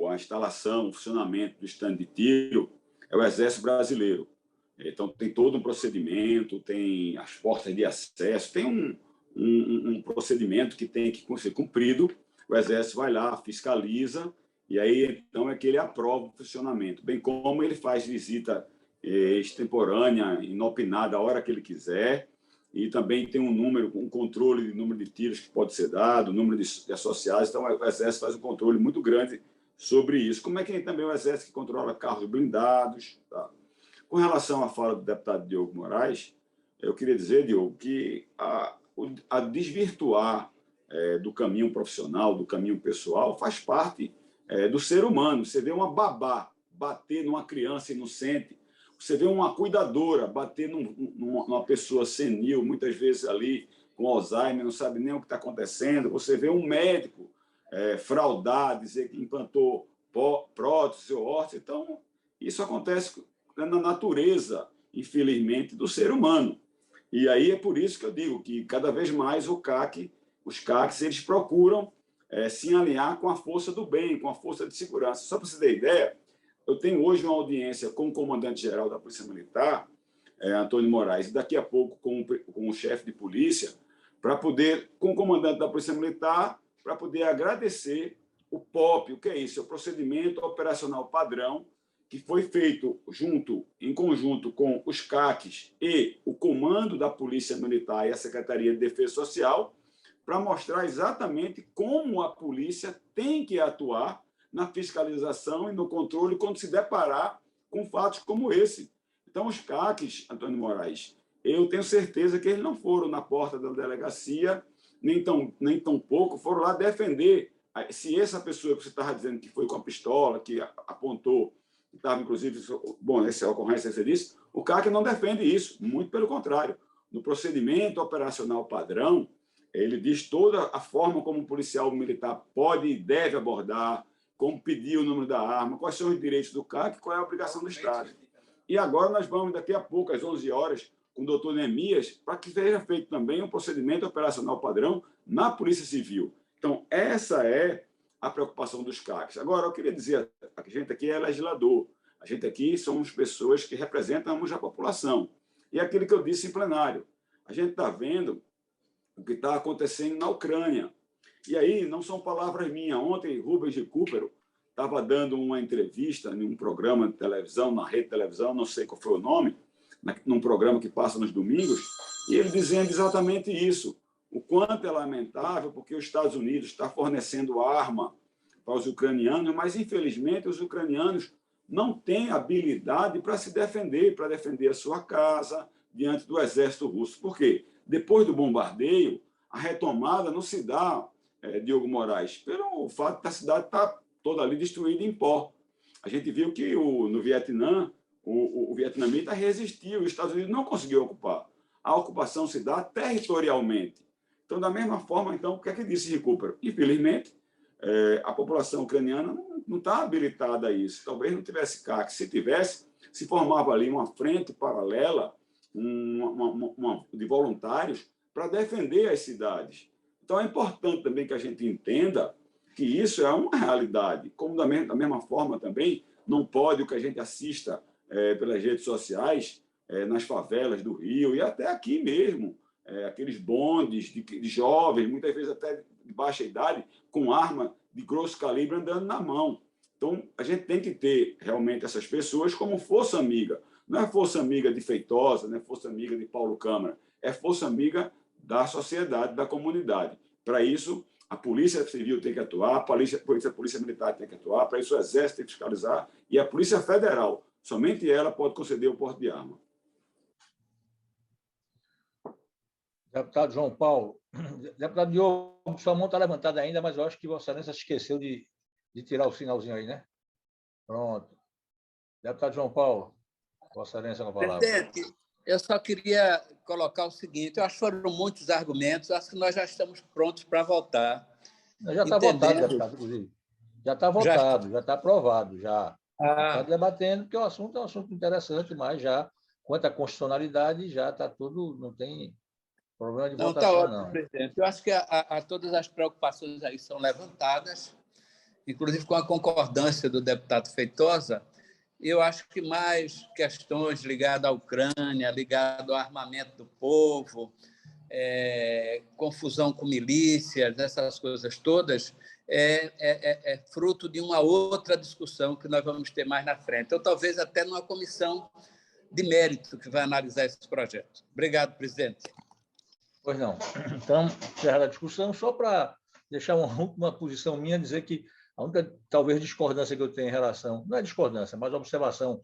a instalação, o funcionamento do estande de tiro é o Exército Brasileiro. Então, tem todo um procedimento, tem as portas de acesso, tem um procedimento que tem que ser cumprido. O Exército vai lá, fiscaliza, e aí, então, é que ele aprova o funcionamento, bem como ele faz visita extemporânea, inopinada, a hora que ele quiser, e também tem um controle de número de tiros que pode ser dado, número de associados. Então, o Exército faz um controle muito grande sobre isso. Como é que também o Exército que controla carros blindados, tá? Com relação à fala do deputado Diogo Moraes, eu queria dizer, Diogo, que a desvirtuar do caminho profissional, do caminho pessoal, faz parte do ser humano. Você vê uma babá bater numa criança inocente, você vê uma cuidadora bater numa pessoa senil, muitas vezes ali com Alzheimer, não sabe nem o que está acontecendo. Você vê um médico fraudar, dizer que implantou prótese ou órtese. Então, isso acontece na natureza, infelizmente, do ser humano. E aí é por isso que eu digo que cada vez mais os CACs, eles procuram se alinhar com a força do bem, com a força de segurança. Só para você ter ideia, eu tenho hoje uma audiência com o comandante-geral da Polícia Militar, Antônio Moraes, e daqui a pouco com o chefe de polícia, com o comandante da Polícia Militar, para poder agradecer o POP. O que é isso? É o Procedimento Operacional Padrão, que foi feito em conjunto com os CACs e o Comando da Polícia Militar e a Secretaria de Defesa Social, para mostrar exatamente como a polícia tem que atuar na fiscalização e no controle quando se deparar com fatos como esse. Então, os CACs, Antônio Moraes, eu tenho certeza que eles não foram na porta da delegacia, nem tão pouco foram lá defender. Se essa pessoa que você estava dizendo que foi com a pistola, que apontou, que estava, inclusive, bom, essa ocorrência que você disse, o CAC não defende isso, muito pelo contrário. No procedimento operacional padrão, ele diz toda a forma como um policial militar pode e deve abordar, como pedir o número da arma, quais são os direitos do CAC, qual é a obrigação do Estado. E agora nós vamos, daqui a pouco, às 11 horas, com o doutor Neemias, para que seja feito também um procedimento operacional padrão na Polícia Civil. Então, essa é a preocupação dos CACs. Agora, eu queria dizer, a gente aqui é legislador, a gente aqui somos pessoas que representamos a população. E aquilo que eu disse em plenário, a gente está vendo o que está acontecendo na Ucrânia. E aí, não são palavras minhas. Ontem, Rubens Recupero estava dando uma entrevista em um programa de televisão, na rede de televisão, não sei qual foi o nome, num programa que passa nos domingos, e ele dizendo exatamente isso. O quanto é lamentável, porque os Estados Unidos está fornecendo arma para os ucranianos, mas, infelizmente, os ucranianos não têm habilidade para se defender, para defender a sua casa diante do exército russo. Por quê? Depois do bombardeio, a retomada não se dá, Diogo Moraes, pelo fato da cidade estar toda ali destruída em pó. A gente viu que no Vietnã, o vietnamita resistiu, os Estados Unidos não conseguiu ocupar. A ocupação se dá territorialmente. Então, da mesma forma, então, o que é que disse Recupero? Infelizmente, a população ucraniana não está habilitada a isso. Talvez não tivesse CAC. Se tivesse, se formava ali uma frente paralela de voluntários para defender as cidades. Então, é importante também que a gente entenda que isso é uma realidade. Como da mesma forma também, não pode o que a gente assista pelas redes sociais, nas favelas do Rio e até aqui mesmo, aqueles bondes de jovens, muitas vezes até de baixa idade, com arma de grosso calibre andando na mão. Então, a gente tem que ter realmente essas pessoas como força amiga. Não é força amiga de Feitosa, não é força amiga de Paulo Câmara, é força amiga da sociedade, da comunidade. Para isso, a Polícia Civil tem que atuar, a Polícia Militar tem que atuar, para isso o Exército tem que fiscalizar e a Polícia Federal, somente ela pode conceder o porte de arma. Deputado João Paulo, deputado Diogo, sua mão está levantada ainda, mas eu acho que Vossa Excelência esqueceu de tirar o sinalzinho aí, né? Pronto. Deputado João Paulo, Vossa Excelência com a palavra. Presidente, eu só queria colocar o seguinte, eu acho que foram muitos argumentos, acho que nós já estamos prontos para votar. Já está votado, deputado, inclusive. Já está votado, já está aprovado, já. Está debatendo, porque o assunto é um assunto interessante, mas já, quanto à constitucionalidade, já está tudo, não tem problema de votação, Não. Está ótimo, não. presidente. Eu acho que todas as preocupações aí são levantadas, inclusive com a concordância do deputado Feitosa. Eu acho que mais questões ligadas à Ucrânia, ligadas ao armamento do povo, confusão com milícias, essas coisas todas, é fruto de uma outra discussão que nós vamos ter mais na frente. Então, talvez até numa comissão de mérito que vai analisar esse projeto. Obrigado, presidente. Pois não. Então, encerrada a discussão, só para deixar uma última posição minha, dizer que a única, talvez, discordância que eu tenho em relação, não é discordância, mas observação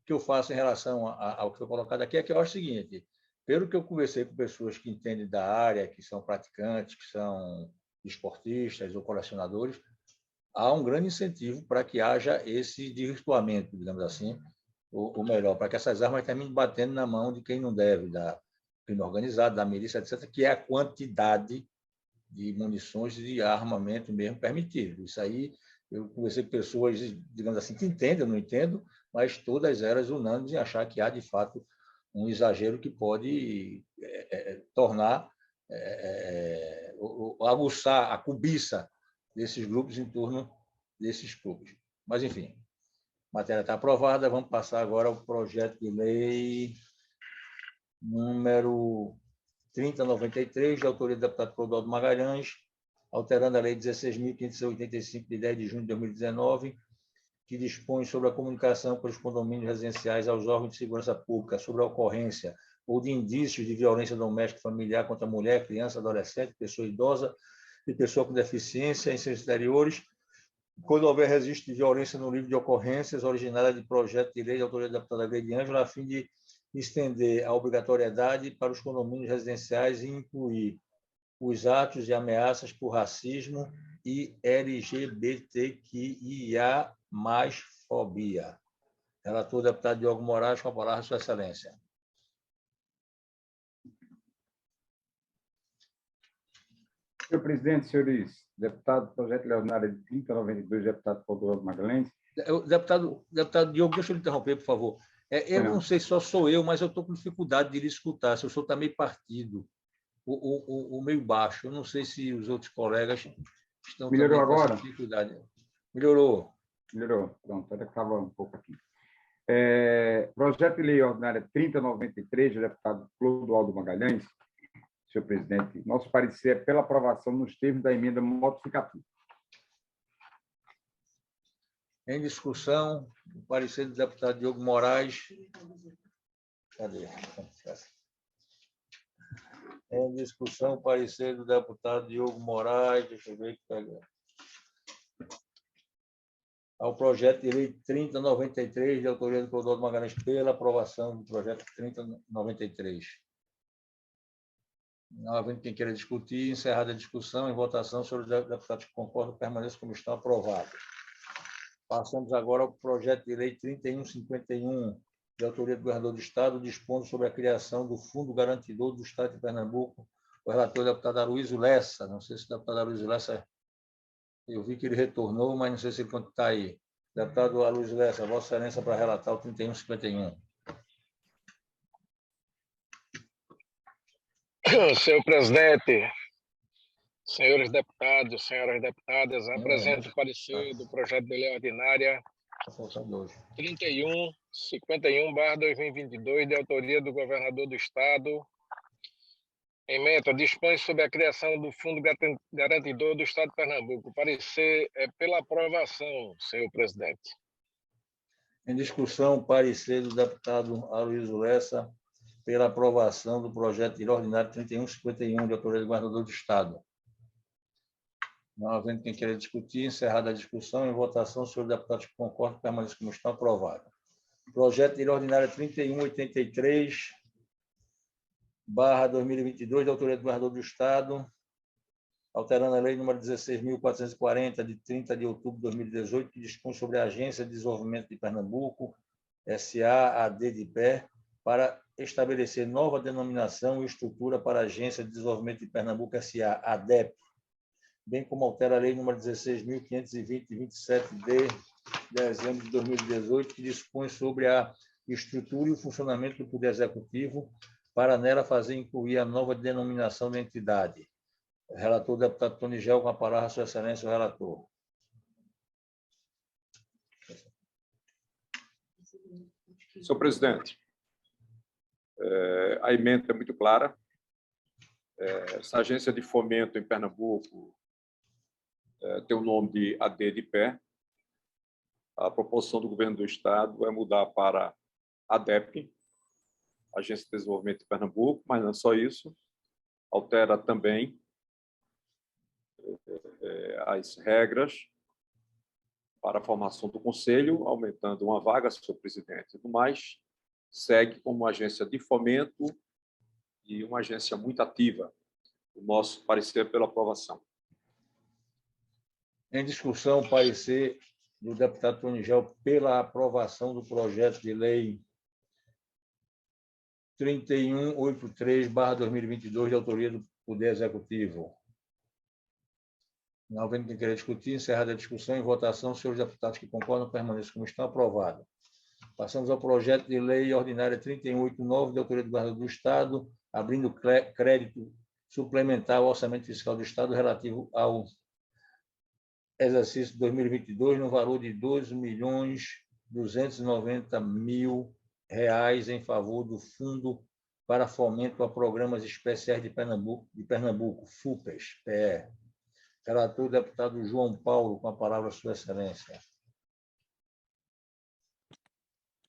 que eu faço em relação ao que foi colocado aqui, é que eu acho o seguinte, pelo que eu conversei com pessoas que entendem da área, que são praticantes, que são esportistas ou colecionadores, há um grande incentivo para que haja esse desvirtuamento, digamos assim, ou melhor, para que essas armas terminem batendo na mão de quem não deve, da crime organizado, da milícia, etc., que é a quantidade de munições e de armamento mesmo permitido. Isso aí, eu conversei com pessoas, digamos assim, que entendem, eu não entendo, mas todas elas unânimes em achar que há, de fato, um exagero que pode tornar, aguçar a cobiça desses grupos em torno desses clubes. Mas, enfim, a matéria está aprovada, vamos passar agora ao projeto de lei número 3093, de autoria do deputado Clodoaldo Magalhães, alterando a Lei 16.585, de 10 de junho de 2019, que dispõe sobre a comunicação pelos condomínios residenciais aos órgãos de segurança pública sobre a ocorrência ou de indícios de violência doméstica familiar contra mulher, criança, adolescente, pessoa idosa e pessoa com deficiência em seus exteriores, quando houver registro de violência no livro de ocorrências originária de projeto de lei de autoria da deputada Gleide Ângela, a fim de estender a obrigatoriedade para os condomínios residenciais e incluir os atos e ameaças por racismo e LGBTQIA+, fobia. Relator, deputado Diogo Moraes, com a palavra, Sua Excelência. Senhor presidente, senhores deputados, projeto Leonardo de 3092, deputado Clodoaldo Magalhães. Deputado Diogo, deixa eu lhe interromper, por favor. Eu não sei se só sou eu, mas eu estou com dificuldade de lhe escutar. Se o senhor está meio partido, ou meio baixo. Eu não sei se os outros colegas estão Melhorou agora? com dificuldade. Melhorou. Melhorou. Pronto, até que estava um pouco aqui. Projeto de lei ordinária 3093, do deputado Clodoaldo Magalhães, senhor presidente. Nosso parecer é pela aprovação nos termos da emenda modificativa. Em discussão, o parecer do deputado Diogo Moraes. Cadê? Em discussão, o parecer do deputado Diogo Moraes. Deixa eu ver que pega. Ao projeto de lei 3093, de autoria do Clodoaldo Magalhães, pela aprovação do projeto 3093. Não havendo quem queira discutir, encerrada a discussão, em votação sobre os deputados que concordam, permaneçam como estão aprovados. Passamos agora ao projeto de lei 3151, de autoria do governador do Estado, dispondo sobre a criação do Fundo Garantidor do Estado de Pernambuco. O relator é o deputado Aloysio Lessa. Não sei se o deputado Aloysio Lessa... Eu vi que ele retornou, mas não sei se ele está aí. Deputado Aloysio Lessa, Vossa Excelência, para relatar o 3151. Senhor presidente, senhores deputados, senhoras deputadas, apresento o parecer do projeto de lei ordinária 3151/2022, de autoria do governador do Estado. Ementa, dispõe sobre a criação do Fundo Garantidor do Estado de Pernambuco. O parecer é pela aprovação, senhor presidente. Em discussão, o parecer do deputado Aloysio Lessa pela aprovação do projeto de lei ordinário 3151, de autoria do governador do Estado. Não havendo quem queira discutir, encerrada a discussão, em votação, senhor deputados que concordam, permaneçam como estão aprovados. Projeto de lei ordinário 3183, /2022, de autoria do governador do Estado, alterando a lei número 16.440, de 30 de outubro de 2018, que dispõe sobre a Agência de Desenvolvimento de Pernambuco, SAAD de pé, para estabelecer nova denominação e estrutura para a Agência de Desenvolvimento de Pernambuco, SA, ADEP, bem como altera a lei número 16.520, de 27 de dezembro de 2018, que dispõe sobre a estrutura e o funcionamento do Poder Executivo, para nela fazer incluir a nova denominação da entidade. Relator, deputado Tony Gel, com a palavra, Sua Excelência, o relator. Senhor presidente, a emenda é muito clara. Essa agência de fomento em Pernambuco tem o nome de AD de pé. A proposição do governo do Estado é mudar para ADEP, Agência de Desenvolvimento de Pernambuco, mas não é só isso. Altera também as regras para a formação do Conselho, aumentando uma vaga, senhor presidente. No mais, segue como uma agência de fomento e uma agência muito ativa. O nosso parecer é pela aprovação. Em discussão, o parecer do deputado Tony Gel pela aprovação do projeto de lei 3183/2022, de autoria do Poder Executivo. Não havendo quem queira discutir, encerrada a discussão, em votação, senhores deputados que concordam, permaneçam como estão, aprovados. Passamos ao projeto de lei ordinária 3189, de autoria do governador do Estado, abrindo crédito suplementar ao orçamento fiscal do Estado relativo ao exercício 2022, no valor de R$ 2.290.000 em favor do Fundo para Fomento a Programas Especiais de Pernambuco, FUPES-PE. Relator, deputado João Paulo, com a palavra, Sua Excelência.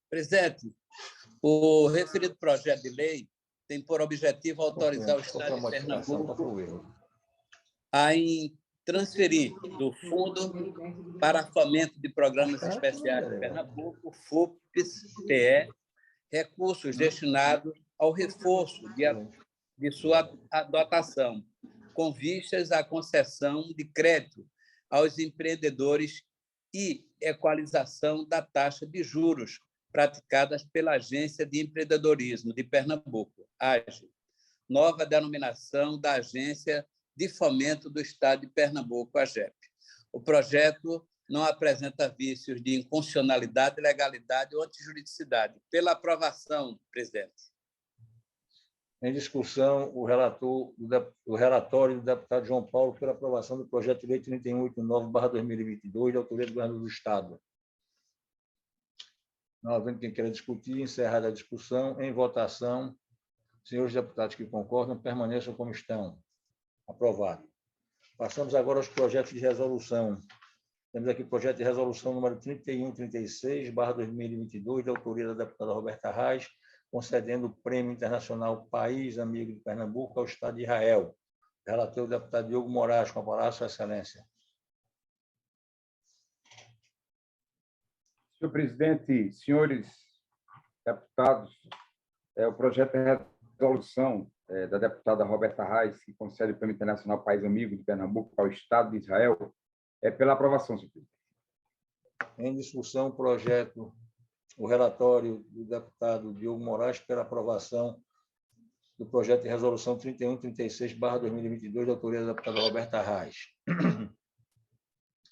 Presidente, o referido projeto de lei tem por objetivo autorizar o Estado de Pernambuco a transferir do Fundo para Fomento de Programas Especiais de Pernambuco, FUPES-PE, recursos destinados ao reforço de sua dotação, com vistas à concessão de crédito aos empreendedores e equalização da taxa de juros praticadas pela Agência de Empreendedorismo de Pernambuco, AGE, nova denominação da Agência de Fomento do Estado de Pernambuco, AGEP. O projeto não apresenta vícios de inconstitucionalidade, legalidade ou antijuridicidade. Pela aprovação, presidente. Em discussão, o relatório do deputado João Paulo pela aprovação do projeto de lei 3189/2022, de autoria do governador do Estado. Não havendo quem queira discutir, encerrada a discussão, em votação, Senhores deputados que concordam, permaneçam como estão. Aprovado. Passamos agora aos projetos de resolução. Temos aqui o projeto de resolução número 3136/2022, de autoria da deputada Roberta Reis, concedendo o Prêmio Internacional País Amigo de Pernambuco ao Estado de Israel. Relator o deputado Diogo Moraes, com a palavra, Sua Excelência. Senhor presidente, senhores deputados, o projeto de resolução da deputada Roberta Reis, que concede o Prêmio Internacional País Amigo de Pernambuco ao Estado de Israel, é pela aprovação, senhor presidente. Em discussão, o relatório do deputado Diogo Moraes pela aprovação do projeto de resolução 3136/2022, de autoria da deputada Roberta Reis.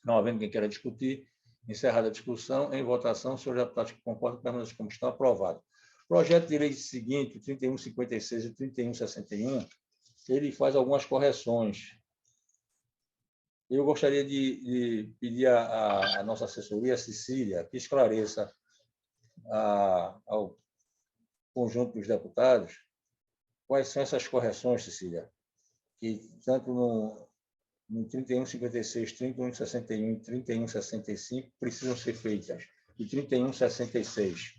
Não havendo quem queira discutir, encerrada a discussão, em votação, senhores deputados que concordam, permanecem como estão, aprovado. Projeto de lei seguinte, o 3156 e 3161, ele faz algumas correções. Eu gostaria de pedir à nossa assessoria, a Cecília, que esclareça ao conjunto dos deputados quais são essas correções, Cecília, que tanto no 3156, 3161 e 3165 precisam ser feitas, e 3166.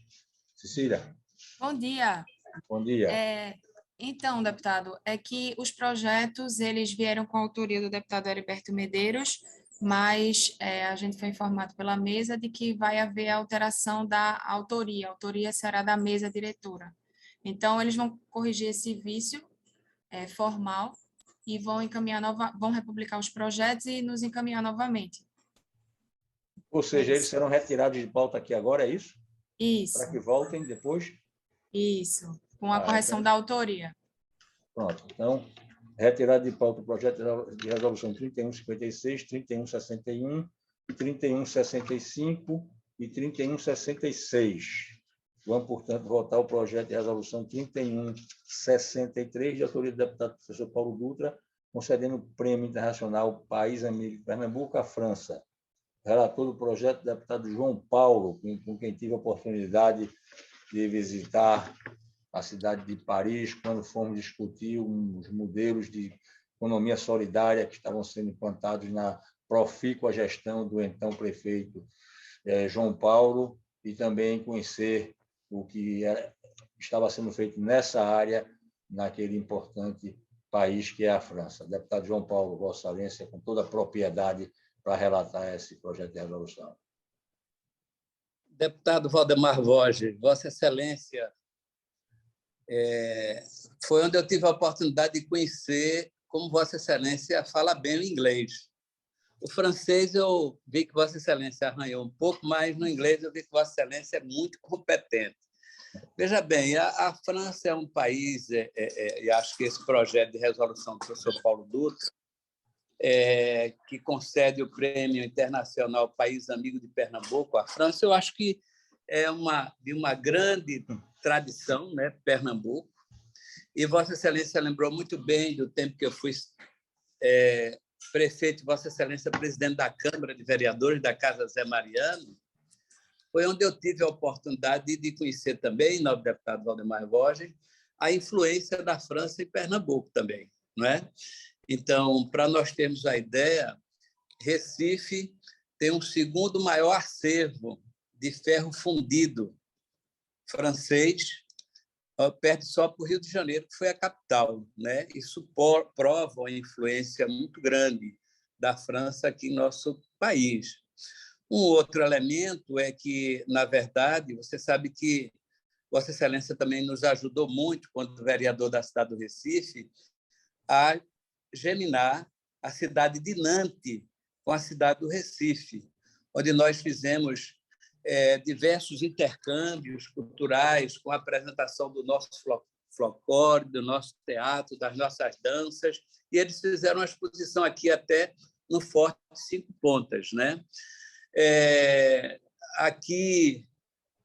Cecília? Bom dia. Bom dia. Então, deputado, é que os projetos eles vieram com a autoria do deputado Heriberto Medeiros, mas a gente foi informado pela mesa de que vai haver alteração da autoria. A autoria será da mesa diretora. Então, eles vão corrigir esse vício formal e vão republicar os projetos e nos encaminhar novamente. Ou seja, eles serão retirados de pauta aqui agora, é isso? Isso. Para que voltem depois? Isso, com a correção da autoria. Pronto. Então, retirado de pauta o projeto de resolução 3156, 3161, 3165 e 3166. Vamos, portanto, votar o projeto de resolução 3163, de autoria do deputado professor Paulo Dutra, concedendo o Prêmio Internacional País Amigo de Pernambuco à França. Relator do projeto, o deputado João Paulo, com quem tive a oportunidade de visitar a cidade de Paris, quando fomos discutir os modelos de economia solidária que estavam sendo implantados na profícua gestão do então prefeito João Paulo, e também conhecer o que estava sendo feito nessa área, naquele importante país que é a França. Deputado João Paulo, Vossa Excelência, com toda a propriedade para relatar esse projeto de resolução. Deputado Valdemar Voge, Vossa Excelência, foi onde eu tive a oportunidade de conhecer como Vossa Excelência fala bem o inglês. O francês eu vi que Vossa Excelência arranhou um pouco, mas no inglês eu vi que Vossa Excelência é muito competente. Veja bem, a França é um país, e acho que esse projeto de resolução do professor Paulo Dutra, que concede o Prêmio Internacional País Amigo de Pernambuco à França, eu acho que é de uma grande tradição, né, Pernambuco. E Vossa Excelência lembrou muito bem do tempo que eu fui prefeito, Vossa Excelência presidente da Câmara de Vereadores da Casa Zé Mariano, foi onde eu tive a oportunidade de conhecer também, nobre deputado Valdemar Voge, a influência da França em Pernambuco também, não é? Então, para nós termos a ideia, Recife tem um segundo maior acervo de ferro fundido francês, perde só para o Rio de Janeiro, que foi a capital, né? Isso prova uma influência muito grande da França aqui em nosso país. Um outro elemento é que, na verdade, você sabe que Vossa Excelência também nos ajudou muito, quando vereador da cidade do Recife, a geminar a cidade de Nantes com a cidade do Recife, onde nós fizemos diversos intercâmbios culturais com a apresentação do nosso folclore, do nosso teatro, das nossas danças, e eles fizeram uma exposição aqui até no Forte 5 Pontas, né? Aqui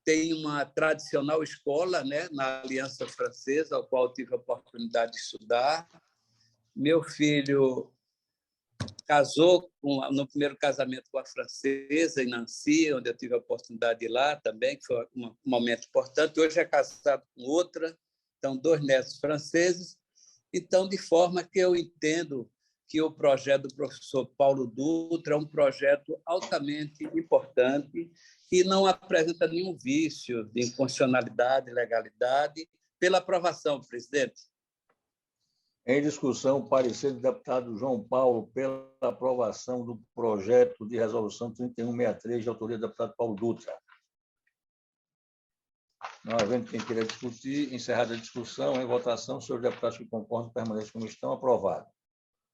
tem uma tradicional escola, né, na Aliança Francesa, ao qual tive a oportunidade de estudar. Meu filho casou no primeiro casamento com a francesa, em Nancy, onde eu tive a oportunidade de ir lá também, que foi um momento importante. Hoje é casado com outra, então 2 netos franceses. Então, de forma que eu entendo que o projeto do professor Paulo Dutra é um projeto altamente importante e não apresenta nenhum vício de inconstitucionalidade e legalidade. Pela aprovação, presidente. Em discussão, o parecer do deputado João Paulo pela aprovação do projeto de resolução 3163, de autoria do deputado Paulo Dutra. Não havendo quem queira discutir, encerrada a discussão, em votação, os senhores deputados que concordam permanecem como estão, aprovado.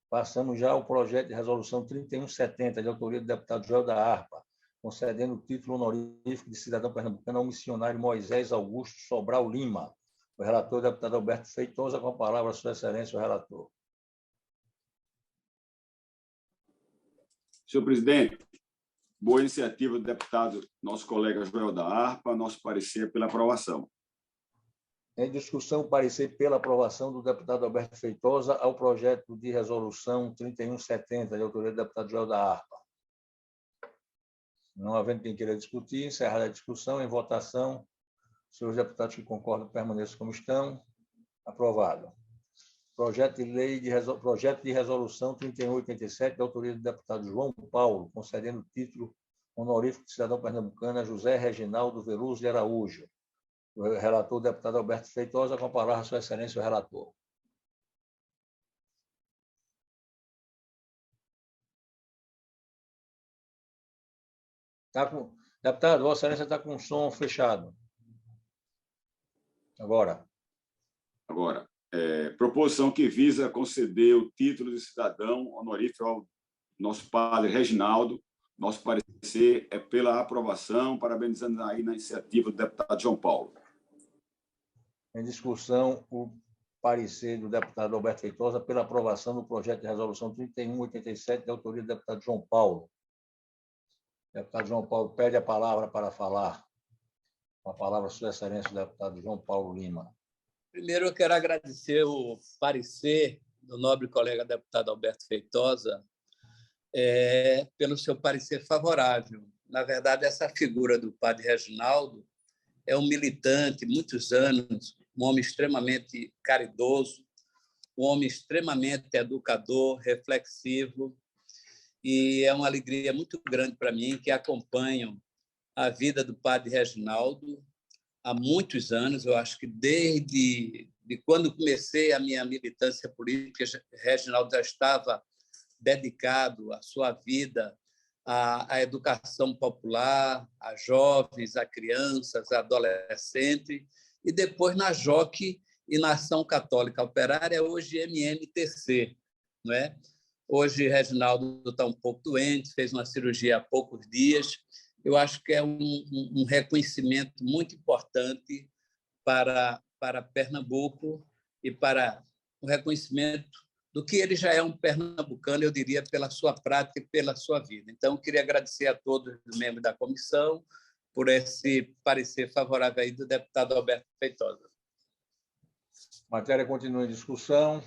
Passamos já ao projeto de resolução 3170, de autoria do deputado Joel da Harpa, concedendo o título honorífico de cidadão pernambucano ao missionário Moisés Augusto Sobral Lima. O relator, o deputado Alberto Feitosa, com a palavra, Sua Excelência, o relator. Senhor presidente, boa iniciativa do deputado, nosso colega Joel da Harpa, nosso parecer pela aprovação. Em discussão, parecer pela aprovação do deputado Alberto Feitosa ao projeto de resolução 3170, de autoria do deputado Joel da Harpa. Não havendo quem queira discutir, encerrada a discussão, em votação, os senhores deputados que concordam permaneçam como estão. Aprovado. Projeto de resolução 3187, de autoria do deputado João Paulo, concedendo o título honorífico de cidadão pernambucano a José Reginaldo Veloso de Araújo. O relator, o deputado Alberto Feitosa, com a palavra, Sua Excelência, o relator. Deputado, Vossa Excelência está com o som fechado. Agora. Proposição que visa conceder o título de cidadão honorífico ao nosso padre Reginaldo. Nosso parecer é pela aprovação, parabenizando aí na iniciativa do deputado João Paulo. Em discussão, o parecer do deputado Alberto Feitosa pela aprovação do projeto de resolução 3187, de autoria do deputado João Paulo. O deputado João Paulo pede a palavra para falar. Com a palavra, Sua Excelência, o deputado João Paulo Lima. Primeiro, eu quero agradecer o parecer do nobre colega deputado Alberto Feitosa pelo seu parecer favorável. Na verdade, essa figura do padre Reginaldo é um militante, muitos anos, um homem extremamente caridoso, um homem extremamente educador, reflexivo, e é uma alegria muito grande para mim que acompanho a vida do padre Reginaldo há muitos anos. Eu acho que desde quando comecei a minha militância política, Reginaldo já estava dedicado a sua vida à educação popular, a jovens, a crianças, a adolescentes, e depois na JOC e na Ação Católica Operária, hoje MMTC, não é? Hoje, Reginaldo está um pouco doente, fez uma cirurgia há poucos dias. Eu acho que é um reconhecimento muito importante para Pernambuco e para o reconhecimento do que ele já é um pernambucano, eu diria, pela sua prática e pela sua vida. Então, eu queria agradecer a todos os membros da comissão por esse parecer favorável aí do deputado Alberto Feitosa. A matéria continua em discussão.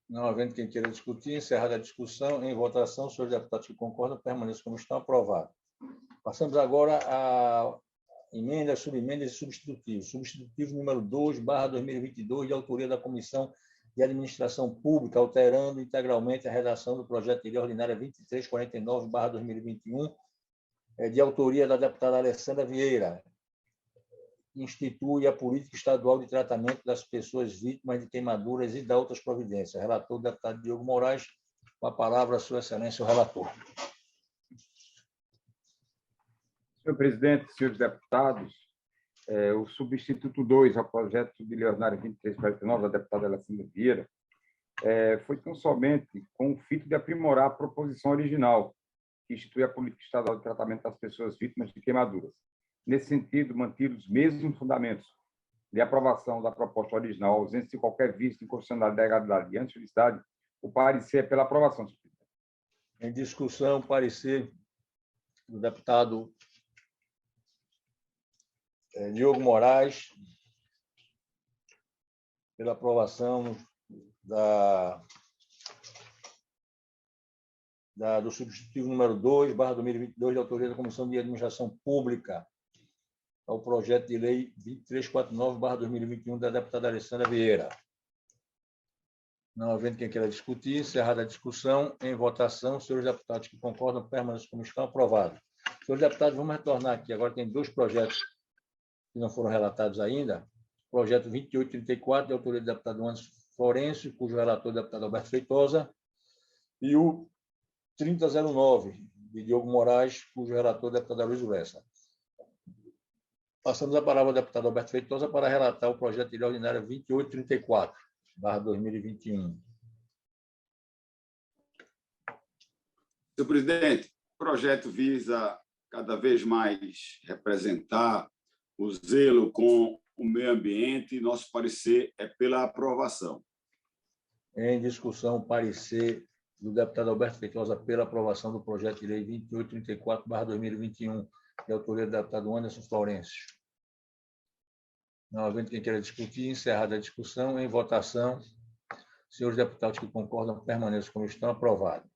Não havendo quem queira discutir, encerrada a discussão, em votação, os senhores deputados que concordam permaneçam como estão, aprovados. Passamos agora a emendas, subemendas e substitutivos. Substitutivo número 2/2022, de autoria da Comissão de Administração Pública, alterando integralmente a redação do projeto de lei ordinária 2349/2021, de autoria da deputada Alessandra Vieira. Institui a política estadual de tratamento das pessoas vítimas de queimaduras e da outras providências. Relator, o deputado Diogo Moraes, com a palavra, Sua Excelência, o relator. Senhor presidente, senhores deputados, o substituto 2 ao projeto de lei ordinária 2349, da deputada Alessandra Vieira, foi tão somente com o fito de aprimorar a proposição original, que institui a política estadual de tratamento das pessoas vítimas de queimaduras. Nesse sentido, mantidos os mesmos fundamentos de aprovação da proposta original, ausência de qualquer vício de inconstitucionalidade, legalidade e antijuridicidade, o parecer é pela aprovação. Em discussão, parecer do deputado Diogo Moraes, pela aprovação do substitutivo número 2/2022, de autoria da Comissão de Administração Pública. ao projeto de lei 2349/2021 da deputada Alessandra Vieira. Não havendo quem queira discutir, encerrada a discussão, em votação, senhores deputados que concordam, permaneçam como estão, aprovados. Senhores deputados, vamos retornar aqui. Agora tem 2 projetos que não foram relatados ainda. Projeto 2834, de autoria do deputado Anderson Florencio, cujo relator é o deputado Alberto Feitosa, e o 3009, de Diogo Moraes, cujo relator é o deputado Luiz Lessa. Passamos a palavra ao deputado Alberto Feitosa para relatar o projeto de lei ordinária 2834/2021. Senhor presidente, o projeto visa cada vez mais representar o zelo com o meio ambiente e nosso parecer é pela aprovação. Em discussão, parecer do deputado Alberto Feitosa pela aprovação do projeto de lei 2834/2021, de autoria do deputado Anderson Florencio. Não havendo quem queira discutir, encerrada a discussão, em votação, senhores deputados que concordam, permaneçam como estão, aprovado.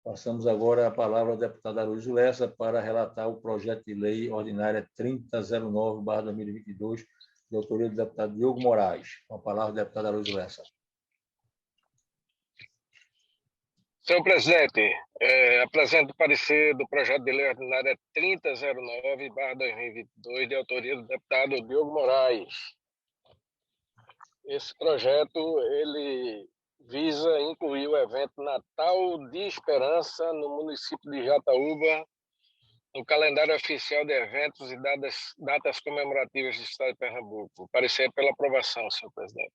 Passamos agora a palavra ao deputado Aloysio Lessa para relatar o projeto de lei ordinária 3009/2022, de autoria do deputado Diogo Moraes. Com a palavra, o deputado Aloysio Lessa. Senhor presidente, apresento o parecer do projeto de lei ordinária 3009/2022, de autoria do deputado Diogo Moraes. Esse projeto ele visa incluir o evento Natal de Esperança no município de Jataúba, no calendário oficial de eventos e datas comemorativas do Estado de Pernambuco. Parecer pela aprovação, senhor presidente.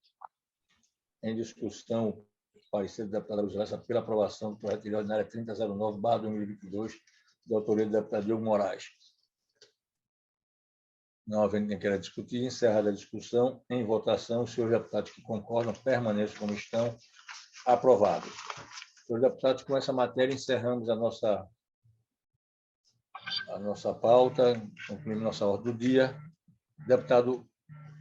Em discussão, parecer do deputado Aloysio Lessa pela aprovação do projeto de lei ordinária 3009/2022, de autoria do deputado Diogo Moraes. Não havendo quem queira discutir, encerrada a discussão, em votação, os senhores deputados que concordam, permaneçam como estão, aprovados. Senhores deputados, com essa matéria, encerramos a nossa pauta, concluímos nossa ordem do dia.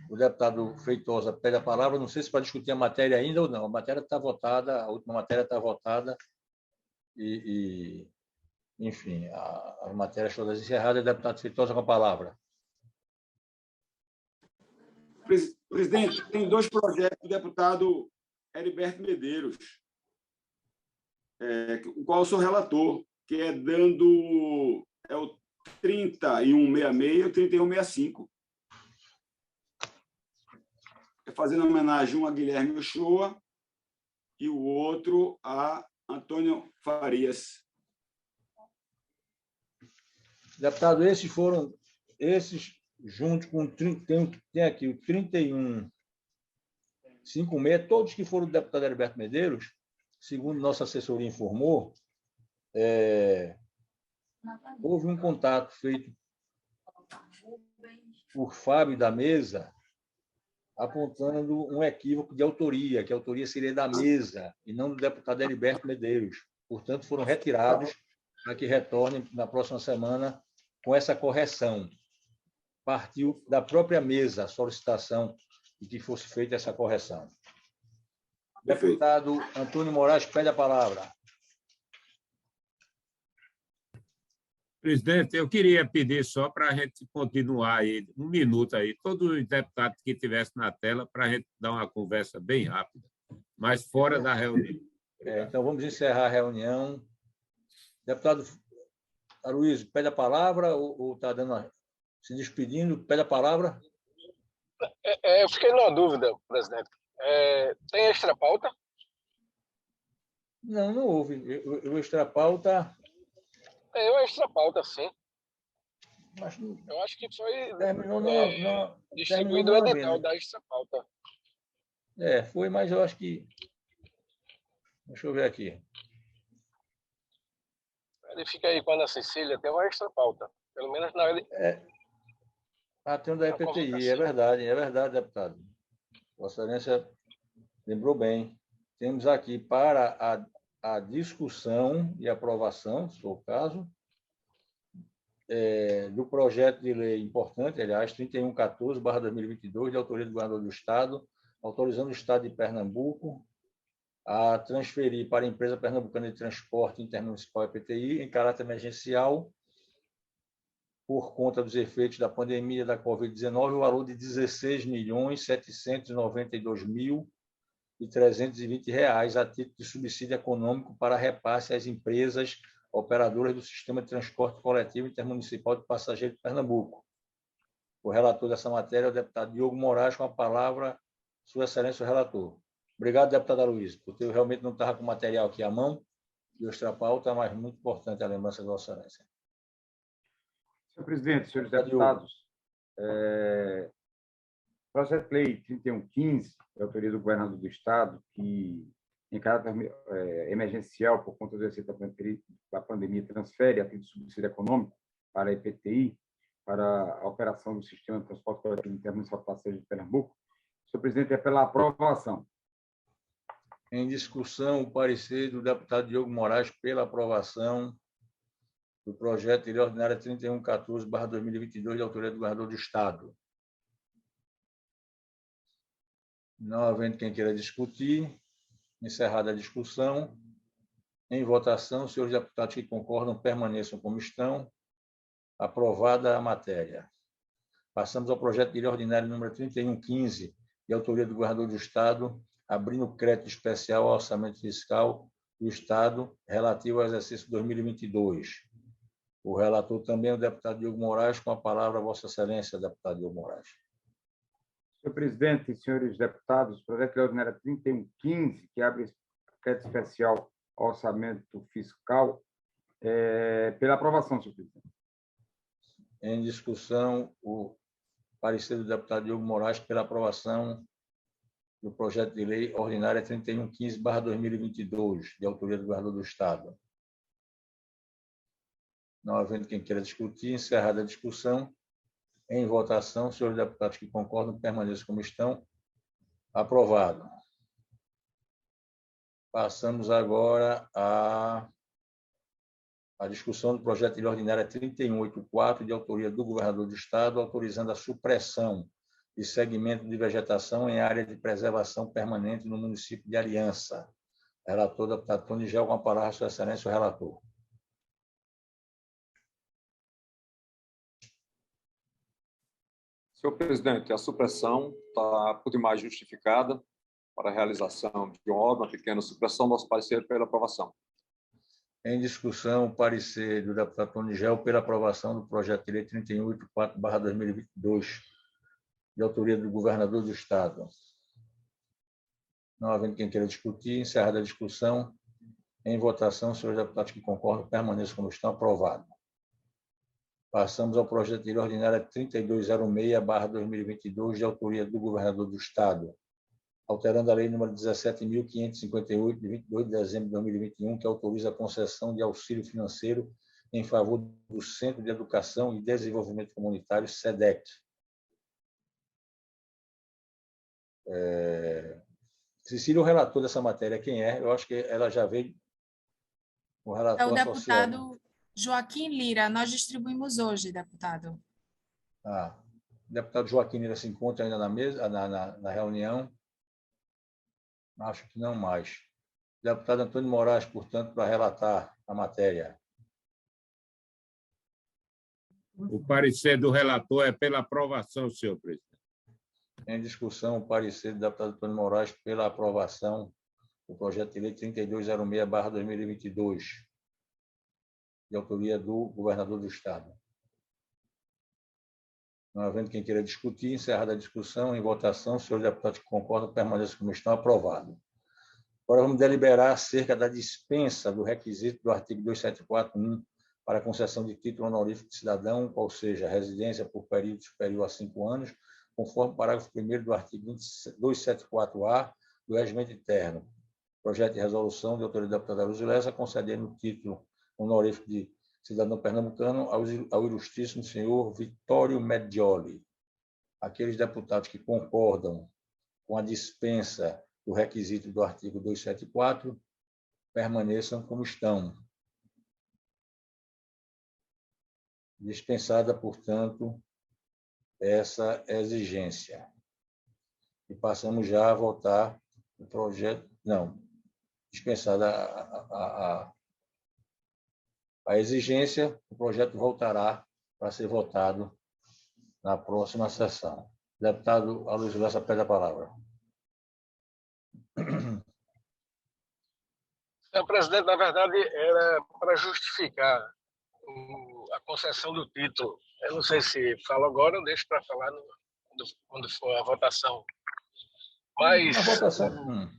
O deputado Feitosa pede a palavra, não sei se para discutir a matéria ainda ou não. A matéria está votada, a última matéria está votada enfim, a matéria está encerrada. Deputado Feitosa, com a palavra. Presidente, tem 2 projetos do deputado Heriberto Medeiros, o qual eu sou relator, que é o 3166 e o 3165. Fazendo homenagem um a Guilherme Uchoa e o outro a Antônio Farias. Deputado, esses junto com tem aqui o 3156, todos que foram do deputado Heriberto Medeiros, segundo nossa assessoria informou, houve um contato feito por Fábio da mesa, apontando um equívoco de autoria, que a autoria seria da mesa e não do deputado Heriberto Medeiros. Portanto, foram retirados para que retornem na próxima semana com essa correção. Partiu da própria mesa a solicitação de que fosse feita essa correção. Deputado Antônio Moraes pede a palavra. Presidente, eu queria pedir só para a gente continuar aí, 1 minuto aí, todos os deputados que estivessem na tela, para a gente dar uma conversa bem rápida, mas fora da reunião. Então, vamos encerrar a reunião. Deputado Aloysio, pede a palavra ou está se despedindo? Pede a palavra? Eu fiquei numa dúvida, presidente. Tem extra pauta? Não houve. O extra pauta... Tem uma extra pauta, sim. Mas eu acho que foi terminou distribuído o edital da extra pauta. Foi, mas eu acho que... Deixa eu ver aqui. Ele fica aí com a Ana Cecília, tem uma extra pauta. Pelo menos na hora de... Tem um da EPTI, é verdade, deputado. Vossa Excelência lembrou bem. Temos aqui para a discussão e aprovação, se for o caso, do projeto de lei importante, aliás, 3114/2022, de autoria do governador do Estado, autorizando o Estado de Pernambuco a transferir para a Empresa Pernambucana de Transporte Intermunicipal EPTI, em caráter emergencial, por conta dos efeitos da pandemia da Covid-19, o valor de R$ 16.792.320 a título de subsídio econômico para repasse às empresas operadoras do Sistema de Transporte Coletivo Intermunicipal de Passageiros de Pernambuco. O relator dessa matéria é o deputado Diogo Moraes, com a palavra, Sua Excelência, o relator. Obrigado, deputada Luísa, porque eu realmente não estava com o material aqui à mão, de extra-pauta, mas muito importante a lembrança de Vossa Excelência. Senhor presidente, senhores deputados, projeto de lei 3115, de autoria do governador do Estado, que, em caráter emergencial, por conta do efeito da pandemia, transfere a título de subsídio econômico para a EPTI, para a operação do Sistema de Transporte Coletivo Intermunicipal de Passageiros de Pernambuco. Senhor presidente, é pela aprovação. Em discussão, o parecer do deputado Diogo Moraes pela aprovação do projeto de lei ordinária 3114/2022, de autoria do governador do Estado. Não havendo quem queira discutir, encerrada a discussão, em votação, os senhores deputados que concordam permaneçam como estão. Aprovada a matéria. Passamos ao projeto de lei ordinário número 3115, de autoria do governador do Estado, abrindo crédito especial ao orçamento fiscal do Estado relativo ao exercício 2022. O relator também é o deputado Diogo Moraes, com a palavra, Vossa Excelência, deputado Diogo Moraes. Senhor presidente e senhores deputados, o projeto de lei ordinário 3115, que abre crédito especial ao orçamento fiscal, pela aprovação, senhor presidente. Em discussão, o parecer do deputado Diogo Moraes pela aprovação do projeto de lei ordinária 3115/2022, de autoria do governador do Estado. Não havendo quem queira discutir, encerrada a discussão, em votação, os senhores deputados que concordam permaneçam como estão. Aprovado. Passamos agora à discussão do projeto de lei ordinária 3184, de autoria do governador do Estado, autorizando a supressão de segmento de vegetação em área de preservação permanente no município de Aliança. Relator, deputado Tony Gel, com a palavra, Sua Excelência, o relator. Senhor presidente, a supressão está por demais justificada para a realização de uma pequena supressão. Nosso parecer pela aprovação. Em discussão, o parecer do deputado Tony Gel pela aprovação do projeto de lei 3184/2022, de autoria do governador do Estado. Não havendo quem queira discutir, encerrada a discussão, em votação, os senhores deputados que concordam permaneçam como estão. Aprovado. Passamos ao projeto de lei ordinária 3206/2022, de autoria do governador do Estado, alterando a lei número 17.558, de 22 de dezembro de 2021, que autoriza a concessão de auxílio financeiro em favor do Centro de Educação e Desenvolvimento Comunitário, SEDEC. Cecília, o relator dessa matéria, quem é? Eu acho que ela já veio. O relator é o associado. deputado Joaquim Lira. Nós distribuímos hoje, deputado. O deputado Joaquim Lira se encontra ainda na mesa, na reunião. Acho que não mais. Deputado Antônio Moraes, portanto, para relatar a matéria. O parecer do relator é pela aprovação, senhor presidente. Em discussão, o parecer do deputado Antônio Moraes pela aprovação do projeto de lei 3206/2022, de autoria do governador do Estado. Não havendo quem queira discutir, encerrada a discussão, em votação, os senhores deputados que concordam permaneçam como estão. Aprovado. Agora vamos deliberar acerca da dispensa do requisito do artigo 274.1 para concessão de título honorífico de cidadão, ou seja, residência por período superior a 5 anos, conforme o parágrafo 1º do artigo 274-A do Regimento Interno. Projeto de resolução de autoria da deputada Luzilesa, concedendo o título honorífico de cidadão pernambucano ao ilustríssimo senhor Vitório Medioli. Aqueles deputados que concordam com a dispensa do requisito do artigo 274 permaneçam como estão. Dispensada, portanto, essa exigência. E passamos já a votar o projeto. Não, dispensada a exigência, o projeto voltará para ser votado na próxima sessão. Deputado Aloysio Lessa pede a palavra. Senhor presidente, na verdade, era para justificar a concessão do título. Eu não sei se falo agora ou deixo para falar quando for a votação. Mas a votação.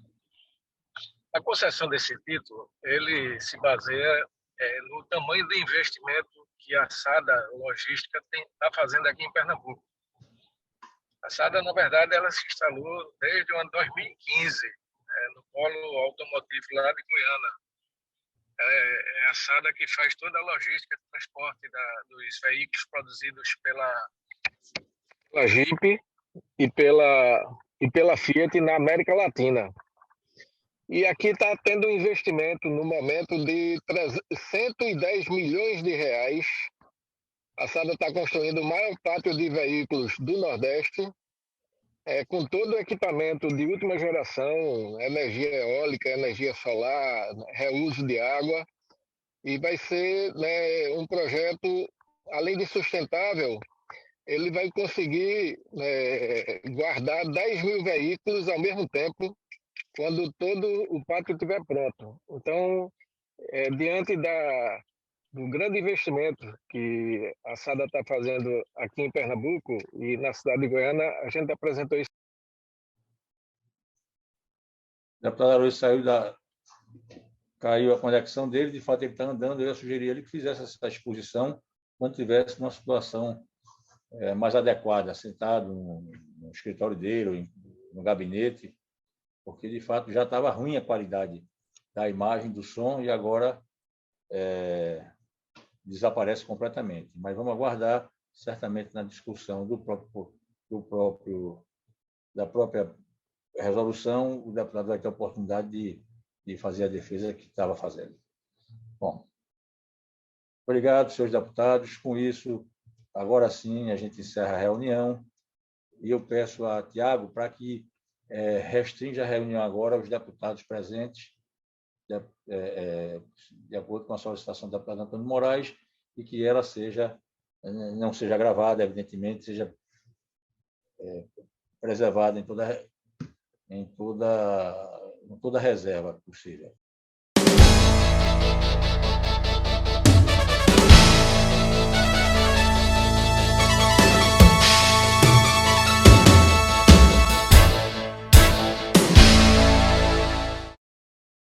A concessão desse título, ele se baseia no tamanho do investimento que a SADA Logística está fazendo aqui em Pernambuco. A SADA, na verdade, ela se instalou desde o ano 2015, no polo automotivo lá de Goiânia. É a SADA que faz toda a logística de transporte dos veículos produzidos pela Jeep e pela Fiat na América Latina. E aqui está tendo um investimento no momento de 110 milhões de reais. A SADA está construindo o maior pátio de veículos do Nordeste, com todo o equipamento de última geração, energia eólica, energia solar, reuso de água. E vai ser, né, um projeto, além de sustentável, ele vai conseguir guardar 10 mil veículos ao mesmo tempo, quando todo o pátio estiver pronto. Então, diante do grande investimento que a SADA está fazendo aqui em Pernambuco e na cidade de Goiânia, a gente apresentou isso. O deputado Aloysio caiu a conexão dele, de fato ele está andando, eu ia sugerir ele que fizesse essa exposição quando tivesse uma situação mais adequada, sentado no escritório dele, no gabinete, porque, de fato, já estava ruim a qualidade da imagem, do som, e agora desaparece completamente. Mas vamos aguardar, certamente, na discussão da própria resolução, o deputado vai ter a oportunidade de fazer a defesa que estava fazendo. Bom, obrigado, senhores deputados. Com isso, agora sim, a gente encerra a reunião, e eu peço a Tiago para que restringe a reunião agora aos deputados presentes, de acordo com a solicitação do deputado Antônio Moraes, e que ela não seja gravada, evidentemente, seja preservada em toda reserva possível.